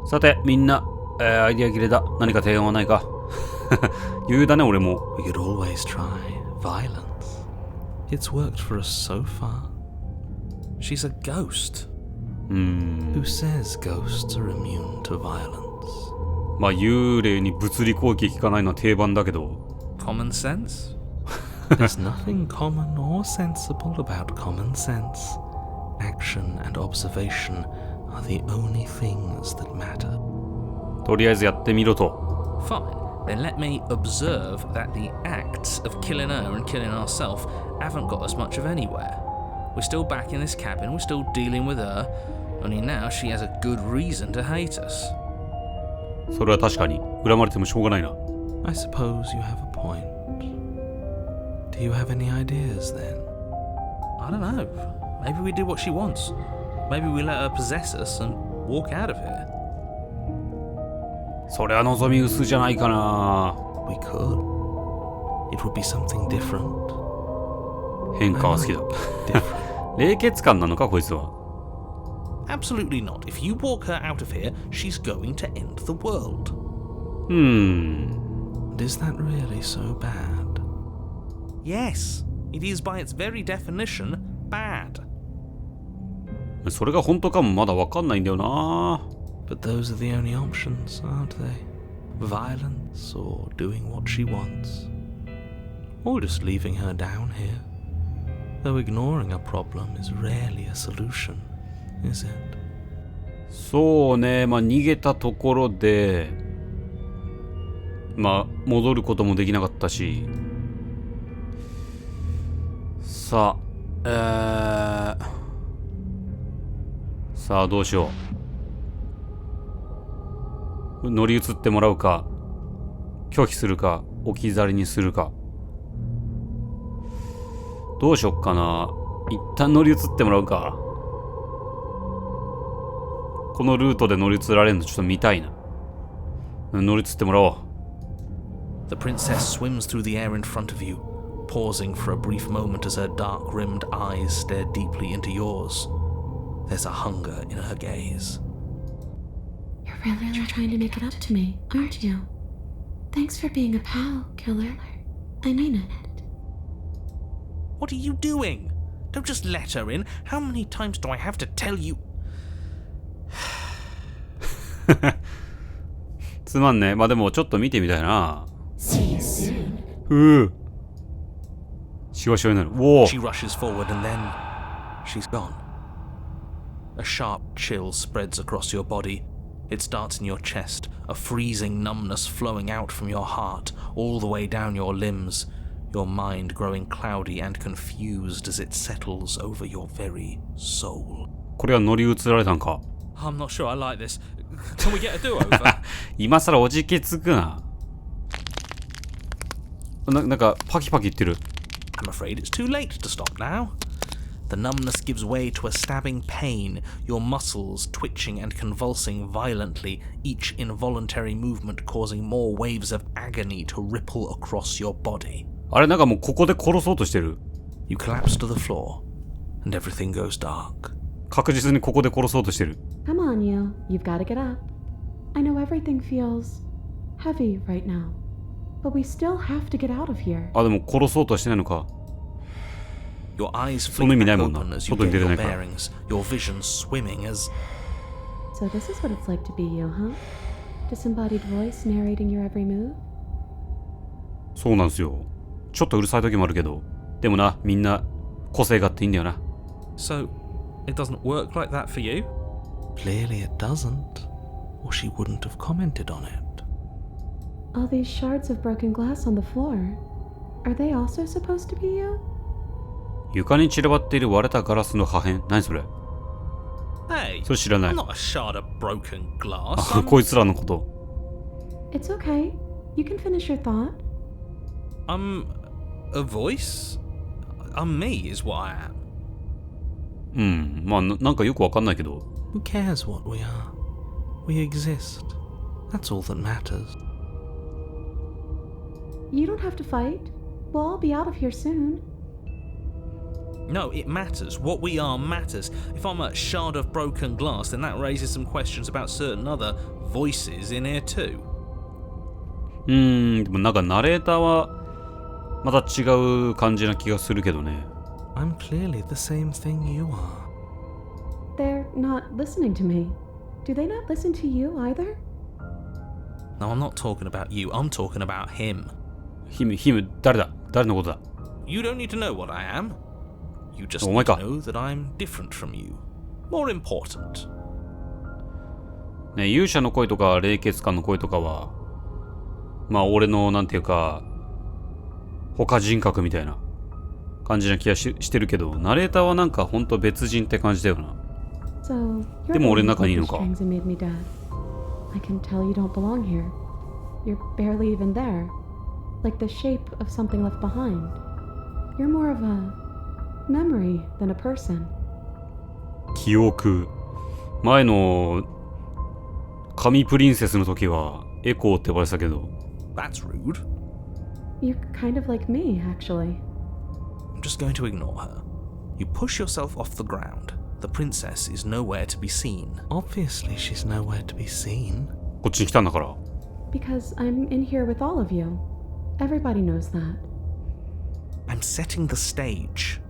さて、みんな、アイディア切れだ。何か提案はないか？余裕だね、俺も。 We could always try violence. It's worked for us so far. She's a ghost. Who says ghosts are immune to violence? まあ、幽霊に物理攻撃効かないのは定番だけど。Common sense? There's nothing common or sensible about common sense. Action and observation are the only things that matter. とりあえずやってみろと。 Fine. Then let me observe that the acts of killing her and killing ourselves haven't got us much of anywhere. We're still back in this cabin, we're still dealing with her, only now she has a good reason to hate us. それは確かに。恨まれてもしょうがないな。 I suppose you have a point. Do you have any ideas then? I don't know. Maybe we do what she wants. Maybe we let her possess us and walk out of here. それは望み薄じゃないかな。 We could. It would be something different. 変化は好きだ。 Different. 冷血感なのか、こいつは。 Absolutely not. If you walk her out of here, she's going to end the world. And is that really so bad? Yes, it is by its very definition bad. それが本当かもまだわかんないんだよな。 But those are the only options, aren't they? Violence or doing what she wants. Or just leaving her down here. Though ignoring a problem is rarely a solution, is it? そうね、まあ逃げたところで、まあ戻ることもできなかったし。さあ、さあどうしよう。乗り移ってもらうか、拒否するか、置き去りにするか。どうしよっかな。一旦乗り移ってもらうか。このルートで乗り移られるのちょっと見たいな。乗り移ってもらおう。 The princess swims through the air in front of you, pausing for a brief moment as her dark-rimmed eyes stare deeply into yours. There's a hunger in her gaze. You're really trying to make it up to me, aren't you? Thanks for being a pal, killer. I mean it. What are you doing? Don't just let her in. How many times do I have to tell you? つまんねえ。まあでもちょっと見てみたいな。 See you soon. うう。シワシワになる。おお。 She rushes forward and then she's gone. A sharp chill spreads across your body. It starts in your chest, a freezing numbness flowing out from your heart, all the way down your limbs, your mind growing cloudy and confused as it settles over your very soul. これは乗り移られたんか。 I'm not sure I like this. Can we get a do-over? 今更おじけつくな。なんかパキパキ言ってる。 I'm afraid it's too late to stop now. The numbness gives way to a stabbing pain, your muscles twitching and convulsing violently, each involuntary movement causing more waves of agony to ripple across your body. あれなんかもうここで殺そうとしてる。 You collapse to the floor, and everything goes dark. 確実にここで殺そうとしてる。 Come on, you. You've got to get up. I know everything feels heavy right now, but we still have to get out of here. あ、でも殺そうとはしてないのか。 Your eyes その意 flick 味ない back もんな。 open as you 外に get 出れな your いから。 bearings, your vision swimming as... So this is what it's like to be you, huh? Disembodied voice narrating your every move? そうなんですよ。ちょっとうるさい時もあるけど、でもな、みんな個性があっていいんだよな。 So, it doesn't work like that for you? Clearly it doesn't, or she wouldn't have commented on it. All these shards of broken glass on the floor. Are they also supposed to be you? 床に散らばっている割れたガラスの破片。何それ？ Hey, それ知らない I'm。not a shard of broken glass. あ、 I'm... こいつらのこと。 It's okay. You can finish your thought. I'm a voice? I'm me is what I am. うん、まあなんかよくわかんないけど。 Who cares what we are? We exist. That's all that matters. You don't have to fight. We'll all be out of here soon. No, it matters. What we are matters. If I'm a shard of broken glass, then that raises some questions about certain other voices in here too. でもなんかナレーターはまた違う感じな気がするけどね。 I'm clearly the same thing you are. They're not listening to me. Do they not listen to you either? No, I'm not talking about you. I'm talking about him. ヒム、誰だ？誰のことだ？ You don't need to know what I am. You just Oh my need to God. know that I'm different from you. More important. ね、勇者の声とか冷血感の声とかは、まあ俺のなんていうか、他人格みたいな感じな気がしてるけど、ナレーターはなんかほんと別人って感じだよな。 So, you're でも俺の the one 中にいる who の pulled か。 the strings and made me dead. I can tell you don't belong here. You're barely even there. Like the shape of something left behind. You're more of a memory than a person. 記憶。前の神プリンセスの時はエコーって呼ばれてたけど、 That's rude. You're kind of like me, actually. I'm just going to ignore her. You push yourself off the ground. The princess is nowhere to be seen. Obviously, she's nowhere to be seen. こっちに来たんだから。 Because I'm in here with all of you. Everybody knows that. I'm setting the stage.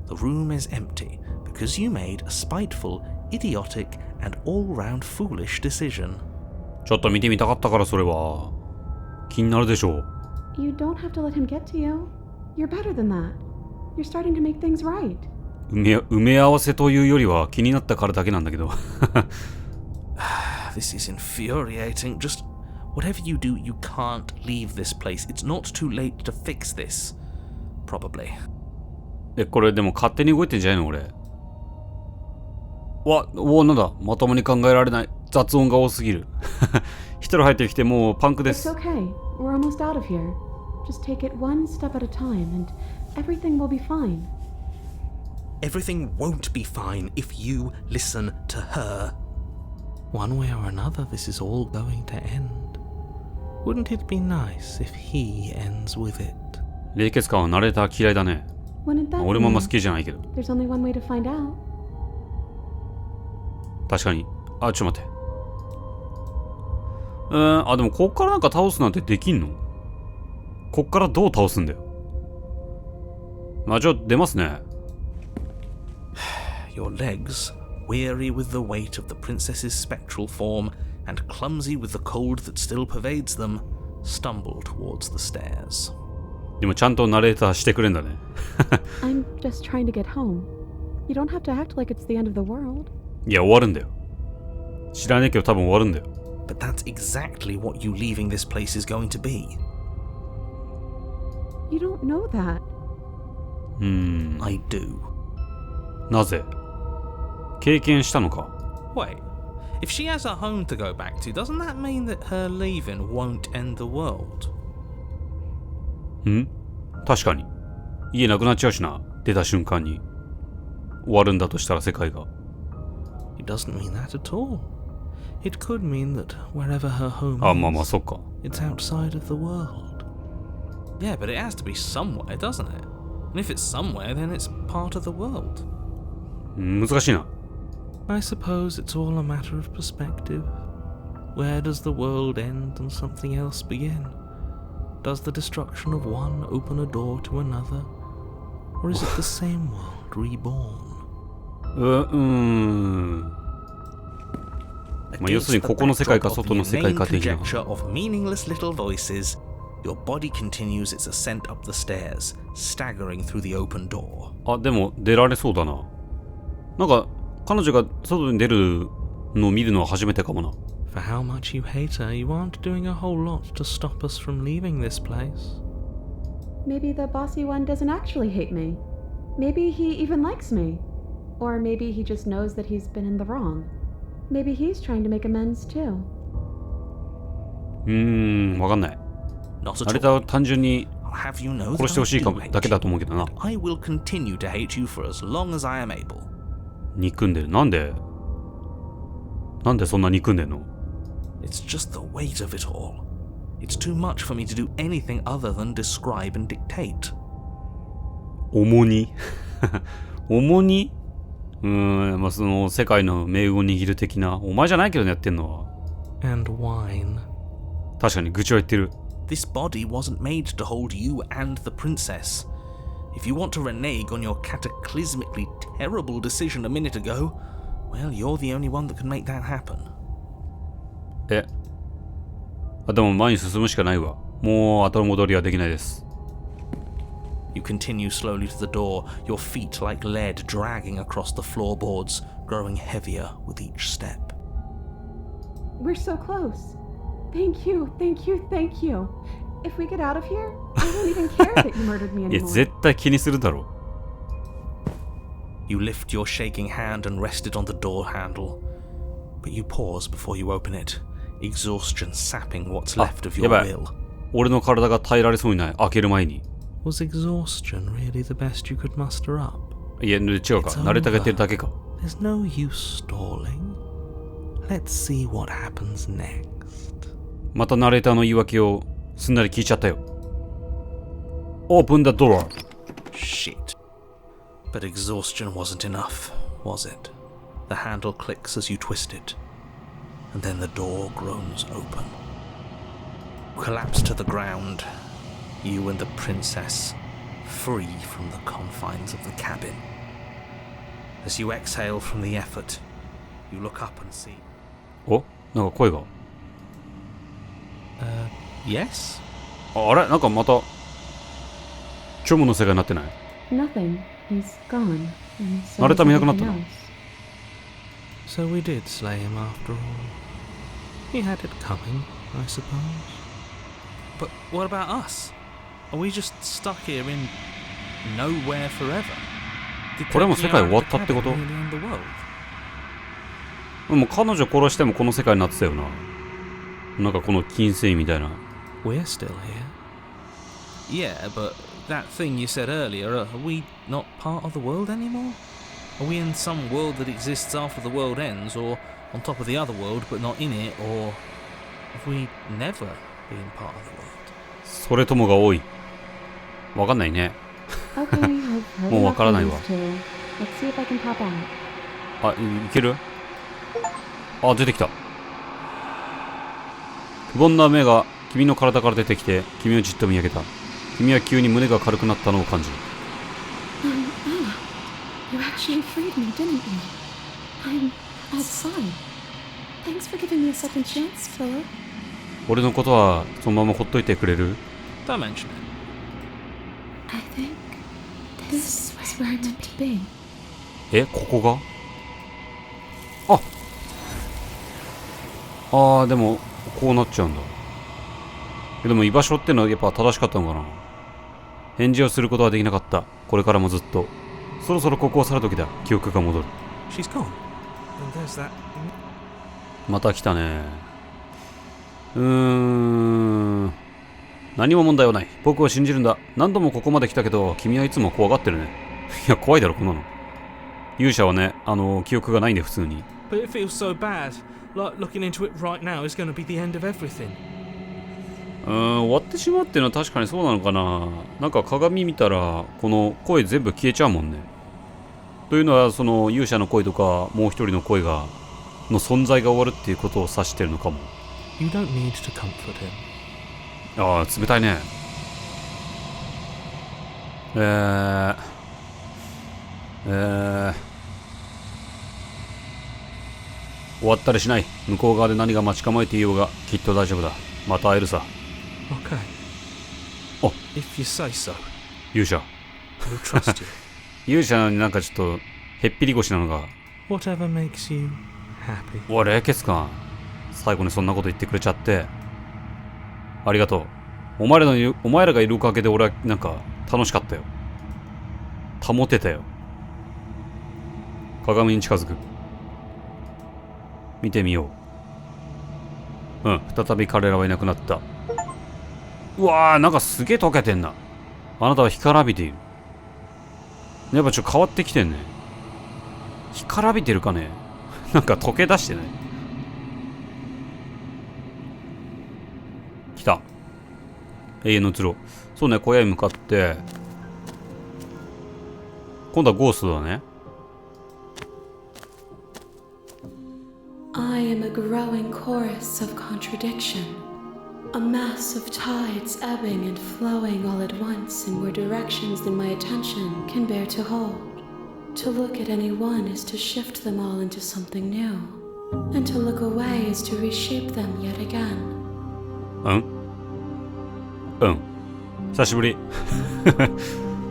The room is empty because you made a spiteful, idiotic, and all-round foolish decision. ちょっと見てみたかったからそれは。気になるでしょう。 You don't have to let him get to you. You're better than that. You're starting to make things right. 埋め合わせというよりは気になったからだけなんだけど。 This is infuriating. Just whatever you do, you can't leave this place. It's not too late to fix this. Probably. これでも勝手に動いてんじゃないの俺。なんだまともに考えられない。雑音が多すぎる。一人入ってきてもうパンクで It's す。 okay. We're almost out of here. Just take it one step at a time and everything will be fine. Everything won't be fine if you listen to her. One way or another, this is all going to end. Wouldn't it be nice if he ends with it? 冷血感はナレーター嫌いだね。 Wouldn't that 俺もあんま be? 好きじゃないけど。 There's only one way to find out. 確かに。あ、ちょっと待って。でもこっからなんか倒すなんてできんの？こっからどう倒すんだよ。まあ、じゃあ出ますね。 Your legs weary with the weight of the princess's spectral form and clumsy with the cold that still pervades them, stumble towards the stairs. でもちゃんとナレーターしてくれんだね。 I'm just trying to get home. You don't have to act like it's the end of the world. いや、終わるんだよ。知らねえけど多分終わるんだよ。But that's exactly what you leaving this place is going to be. You don't know that. I do. なぜ？経験したのか？ Wait, if she has a home to go back to, doesn't that mean that her leaving won't end the world? 確かに。家なくなっちゃうしな。出た瞬間に。終わるんだとしたら世界が。It doesn't mean that at all. It could mean that wherever her home あ、まあまあ、 is, そっか。 it's outside of the world. Yeah, but it has to be somewhere, doesn't it? And if it's somewhere, then it's part of the world. 難しいな。 I suppose it's all a matter of perspective. Where does the world end and something else begin? Does the destruction of one open a door to another? Or is it the same world reborn? まあ、要するにここの世界か外の世界か的な。 conjecture of meaningless little voices, your body continues its ascent up the stairs, staggering through the open door. あ、でも出られそうだな。なんか彼女が外に出るのを見るのは初めてかもな。 For how much you hate her, you aren't doing a whole lot to stop us from leaving this place. Maybe the bossy one doesn't actually hate me. Maybe he even likes me. Or maybe he just knows that he's been in the wrong. Maybe he's trying to make amends too. わかんない。 Not あれ at だ all. 単純に I'll have you know 殺 that してほしい I か do も hate だけだ you. と思うけどな。 I will continue to hate you for as long as I am able. 憎んでる。なんでそんな憎んでんの？ It's just the weight of it all. It's too much for me to do anything other than describe and dictate. 重荷重荷まあその世界の命運を握る的な。お前じゃないけどね、やってんのは。 And wine. 確かに愚痴は言ってる。 This body wasn't made to hold you and the princess. If you want to renege on your cataclysmically terrible decision a minute ago, well, you're the only one that can make that happen. でも前に進むしかないわ。もう後戻りはできないです。 You continue slowly to the door, your feet like lead dragging across the floorboards, growing heavier with each step. We're so close. Thank you, thank you, thank you. If we get out of here, I won't even care that you murdered me いや anymore. 絶対気にするだろ。 You lift your shaking hand and rest it on the door handle, but you pause before you open it, exhaustion sapping what's left of your やばい。 will. 俺の体が耐えられそうにない。開ける前に。 Was exhaustion really the best you could muster up? いや、違うか。慣れたがってるだけか。 There's no use stalling. Let's see what happens next. またナレーターの言い訳をすんなり聞いちゃったよ。Open the door. Shit. But exhaustion wasn't enough, was it? The handle clicks as you twist it, and then the door groans open. Collapse to the ground, you and the princess, free from the confines of the cabin. As you exhale from the effort, you look up and see. お、なんか声が。 Yes? あれなんかまた、チョムの世界になってない？ Nothing. He's gone. And so 慣れ is た見なくなった everything の？ else. So we did slay him after all. He had it coming, I suppose. But what about us? Are we just stuck here in nowhere forever? Did これも taking 世界 her 終わ out ったってこと？ of the cabin really end the world? でも彼女殺してもこの世界になってたよな。なんかこの金星みたいな。 We're still here. Yeah, but that thing you said earlier, are we not part of the world anymore? Are we in some world that exists after the world ends, or on top of the other world but not in it, or have we never been part of the world? それともが多い。わかんないね。 Okay, I've heard もうわ enough から of ないわ。 these two. Let's see if I can pop out. あ、いける？あ、出てきた。不凡な目が君の体から出てきて、君をじっと見上げた。君は急に胸が軽くなったのを感じる。You actually freed me, didn't you? I'm outside. Thanks for giving me a second chance, Philip. 俺のことはそのままほっといてくれる？ Don't mention it. I think This was where I meant to be. え、ここが？でもこうなっちゃうんだ。でも居場所ってのはやっぱ正しかったのかな。返事をすることはできなかった。これからもずっと。そろそろここを去る時だ。記憶が戻る。 She's gone. And there's that. また来たね。何も問題はない。僕を信じるんだ。何度もここまで来たけど、君はいつも怖がってるね。いや、怖いだろ、こんなの。勇者はね、記憶がないんで、普通に。But it feels so bad. Like looking into it right now is going to be the end of everything. 終わってしまうっていうのは確かにそうなのかな。なんか鏡見たら、この声全部消えちゃうもんね。というのは、その勇者の声とか、もう一人の声の存在が終わるっていうことを指してるのかも。You don't need to comfort him. ああ、冷たいね。終わったりしない。向こう側で何が待ち構えていようがきっと大丈夫だ。また会えるさ。Okay. Oh. If you say so. 勇者。We'll trust you. 勇者になんかちょっとへっぴり腰なのが。Whatever makes you happy. おい、冷血か。最後にそんなこと言ってくれちゃって。ありがとう。お前らがいるおかげで俺はなんか楽しかったよ。保てたよ。鏡に近づく。見てみよう。再び彼らはいなくなった。うわー、なんかすげえ溶けてんな。あなたは干からびている。やっぱちょっと変わってきてんね。干からびてるかね。なんか溶け出してない。来た。永遠の通路。そうね、小屋に向かって。今度はゴーストだね。I am a growing chorus of contradiction, a mass of tides ebbing and flowing all at once in more directions than my attention can bear to hold. To look at any one is to shift them all into something new, and to look away is to reshape them yet again. 久しぶり。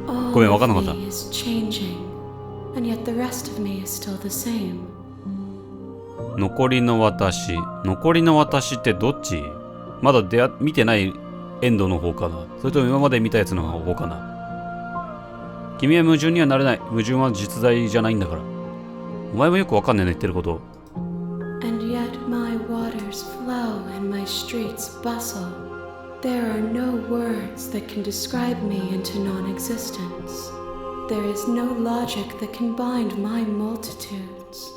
All ごめん、わかんなかった。 of me is changing, and yet the rest of me is still the same. 残りの私ってどっち？まだ見てないエンドの方かな、それとも今まで見たやつの方かな。君は矛盾にはなれない。矛盾は実在じゃないんだから。お前もよくわかんねえな、言ってること。 And yet my waters flow and my streets bustle. There are no words that can describe me into non-existence. There is no logic that can bind my multitudes.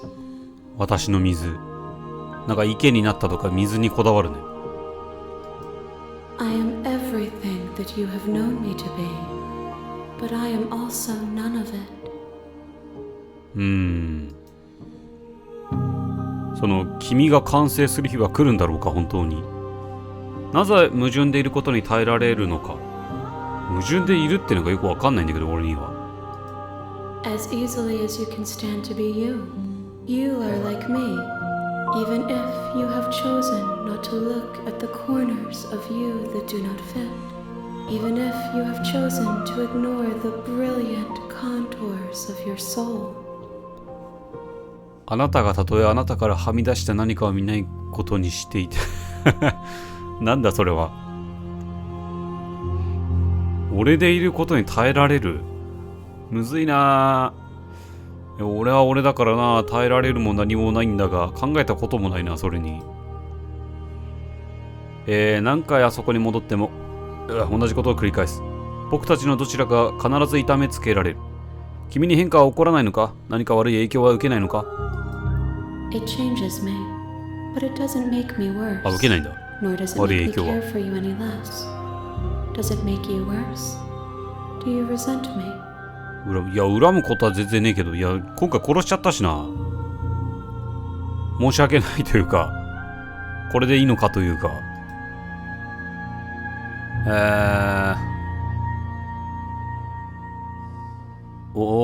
私の水。なんか池になったとか水にこだわるね。I am everything that you have known me to be, but I am also none of it. その君が完成する日は来るんだろうか、本当に。なぜ矛盾でいることに耐えられるのか。矛盾でいるってのがよくわかんないんだけど、俺には。As easily as you can stand to be you. You are like me, even if you have chosen not to look at the corners of you that do not fit. Even if you have chosen to ignore the brilliant contours of your soul. あなたがたとえあなたからはみ出した何かを見ないことにしていてなんだそれは。俺でいることに耐えられる。むずいな。俺は俺だからな。耐えられるも何もないんだが、考えたこともないな、それに。何回あそこに戻っても同じことを繰り返す。僕たちのどちらか必ず痛めつけられる。君に変化は起こらないのか？何か悪い影響は受けないのか？ It changes me, but it doesn't make me worse. あ、受けないんだ。 Nor does it 悪い make me 影響は。 care for you any less. Does it make you worse? Do you resent me? いや、恨むことは全然ねえけど、いや、今回殺しちゃったしな。申し訳ないというか、これでいいのかというか。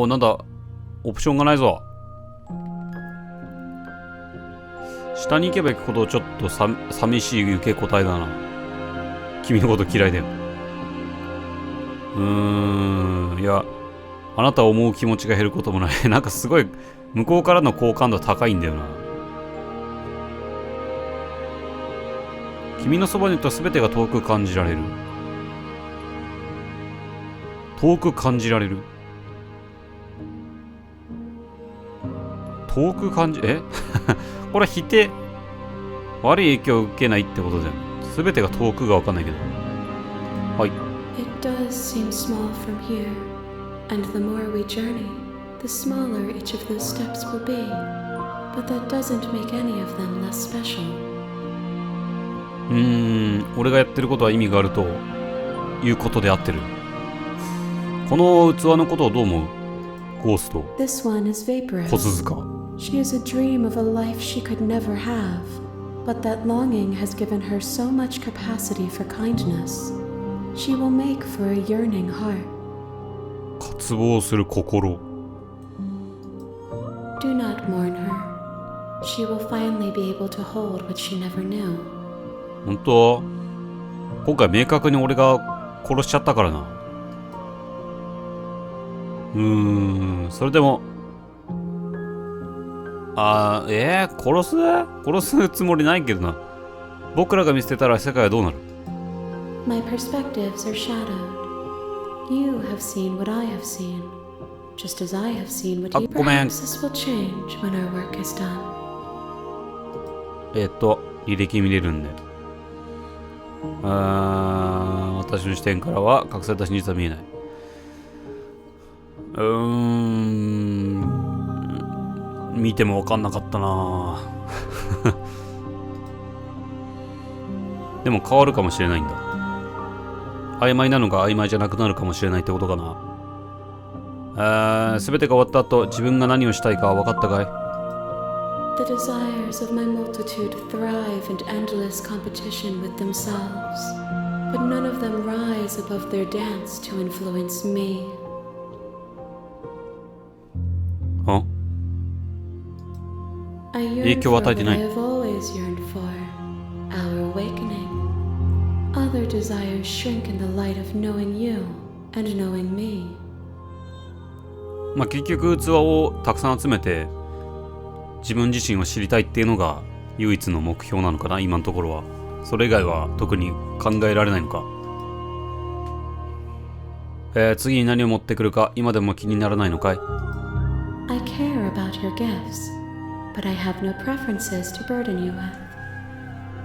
なんだ、オプションがないぞ。北に行けば行くほどちょっと寂しい受け答えだな。君のこと嫌いだよ。いや、あなたを思う気持ちが減ることもない。なんかすごい、向こうからの好感度高いんだよな。君のそばにいると全てが遠く感じられる。遠く感じられる。遠く感じ、これ否定。悪い影響を受けないってことだよ。全てが遠くがわかんないけど。はい。It does seem small from here, and the more we journey, the smaller each of those steps will be. But that doesn't make any of them less special. 俺がやってることは意味があるということで合ってる。この器のことをどう思う？ゴースト。This one is vaporous. 小鈴鹿。She is a dream of a life she could never have, but that longing has given her so much capacity for kindness. She will make for a yearning heart. 渇望する心。Do not mourn her. She will finally be able to hold what she never knew. 本当？今回明確に俺が殺しちゃったからな。それでも殺すつもりないけどな。僕らが見捨てたら世界はどうなる？ My perspectives are shadowed. You have seen what I have seen, just as I have seen what you. ごめん。 Perhaps this will change when our work is done. 履歴見れるんで。私の視点からは隠された真実は見えない。見ても分かんなかったな。でも変わるかもしれないんだ。曖昧なのが曖昧じゃなくなるかもしれないってことかな。全てが終わった後、自分が何をしたいか分かったかい？ The desires of my multitude thrive in endless competition with themselves, but none of them rise above their dance to influence me. あ？ I 影 yearn 響を for 与えて what な I い。 have always yearned for, our awakening. Other desires shrink in the light of knowing you and knowing me. まあ結局器をたくさん集めて自分自身を知りたいっていうのが唯一の目標なのかな、今のところは。それ以外は特に考えられないのか。次に何を持ってくるか今でも気にならないのかい？ I care about your gifts, but I have no preferences to burden you with.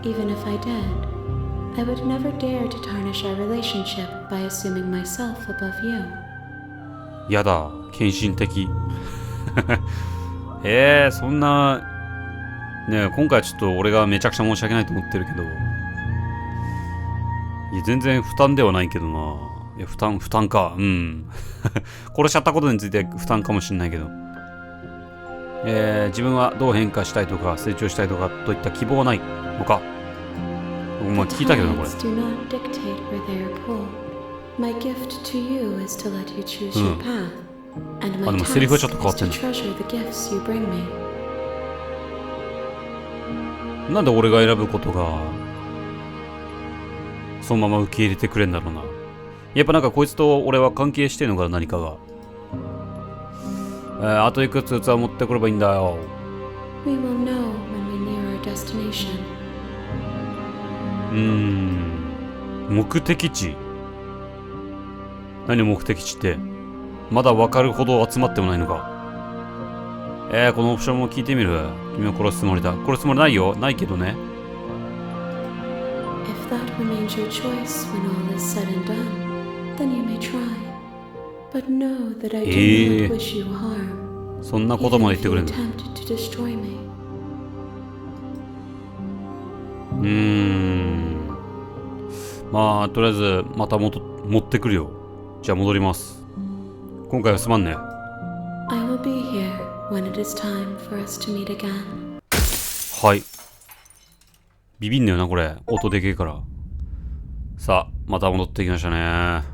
Even if I did, I would never dare to tarnish our relationship by assuming myself above you. やだ、献身的。そんな、ねえ、今回ちょっと俺がめちゃくちゃ申し訳ないと思ってるけど、いや、全然負担ではないけどな。いや、負担か。殺しちゃったことについて負担かもしれないけど。自分はどう変化したいとか、成長したいとかといった希望はないのか。まあ聞いたけどな、これ。 Tides do not dictate where they are pulled. My gift to you is to let you choose your path, and my でもセリフはちょ task っと変わ is って to ん treasure the gifts you bring me. なんで俺が選ぶことがそのまま受け入れてくれんだろうな。やっぱなんかこいつと俺は関係してんのかな、何かが。あといくつ器持ってくればいいんだよ。 We will know when we near our destination. 目的地。何目的地ってまだ分かるほど集まってもないのか。このオプションも聞いてみる。君を殺すつもりだ。殺すつもりないよ。ないけどね。 If that remains your choice when all is said and done, then you may try. But know that I do not wish you harm, そんなことまで even 言って if くれ you んの。 attempt to destroy me. まあとりあえずまた持ってくるよ。じゃあ戻ります。今回はすまんね。 I will be here when it is time for us to meet again. はい。ビビんだよなこれ。音でけえから。さあまた戻ってきましたね。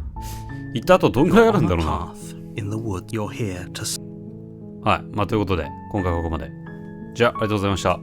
行った後どんぐらいあるんだろうな。 In the wood, you're here to. はい。まあということで今回はここまで。じゃあありがとうございました。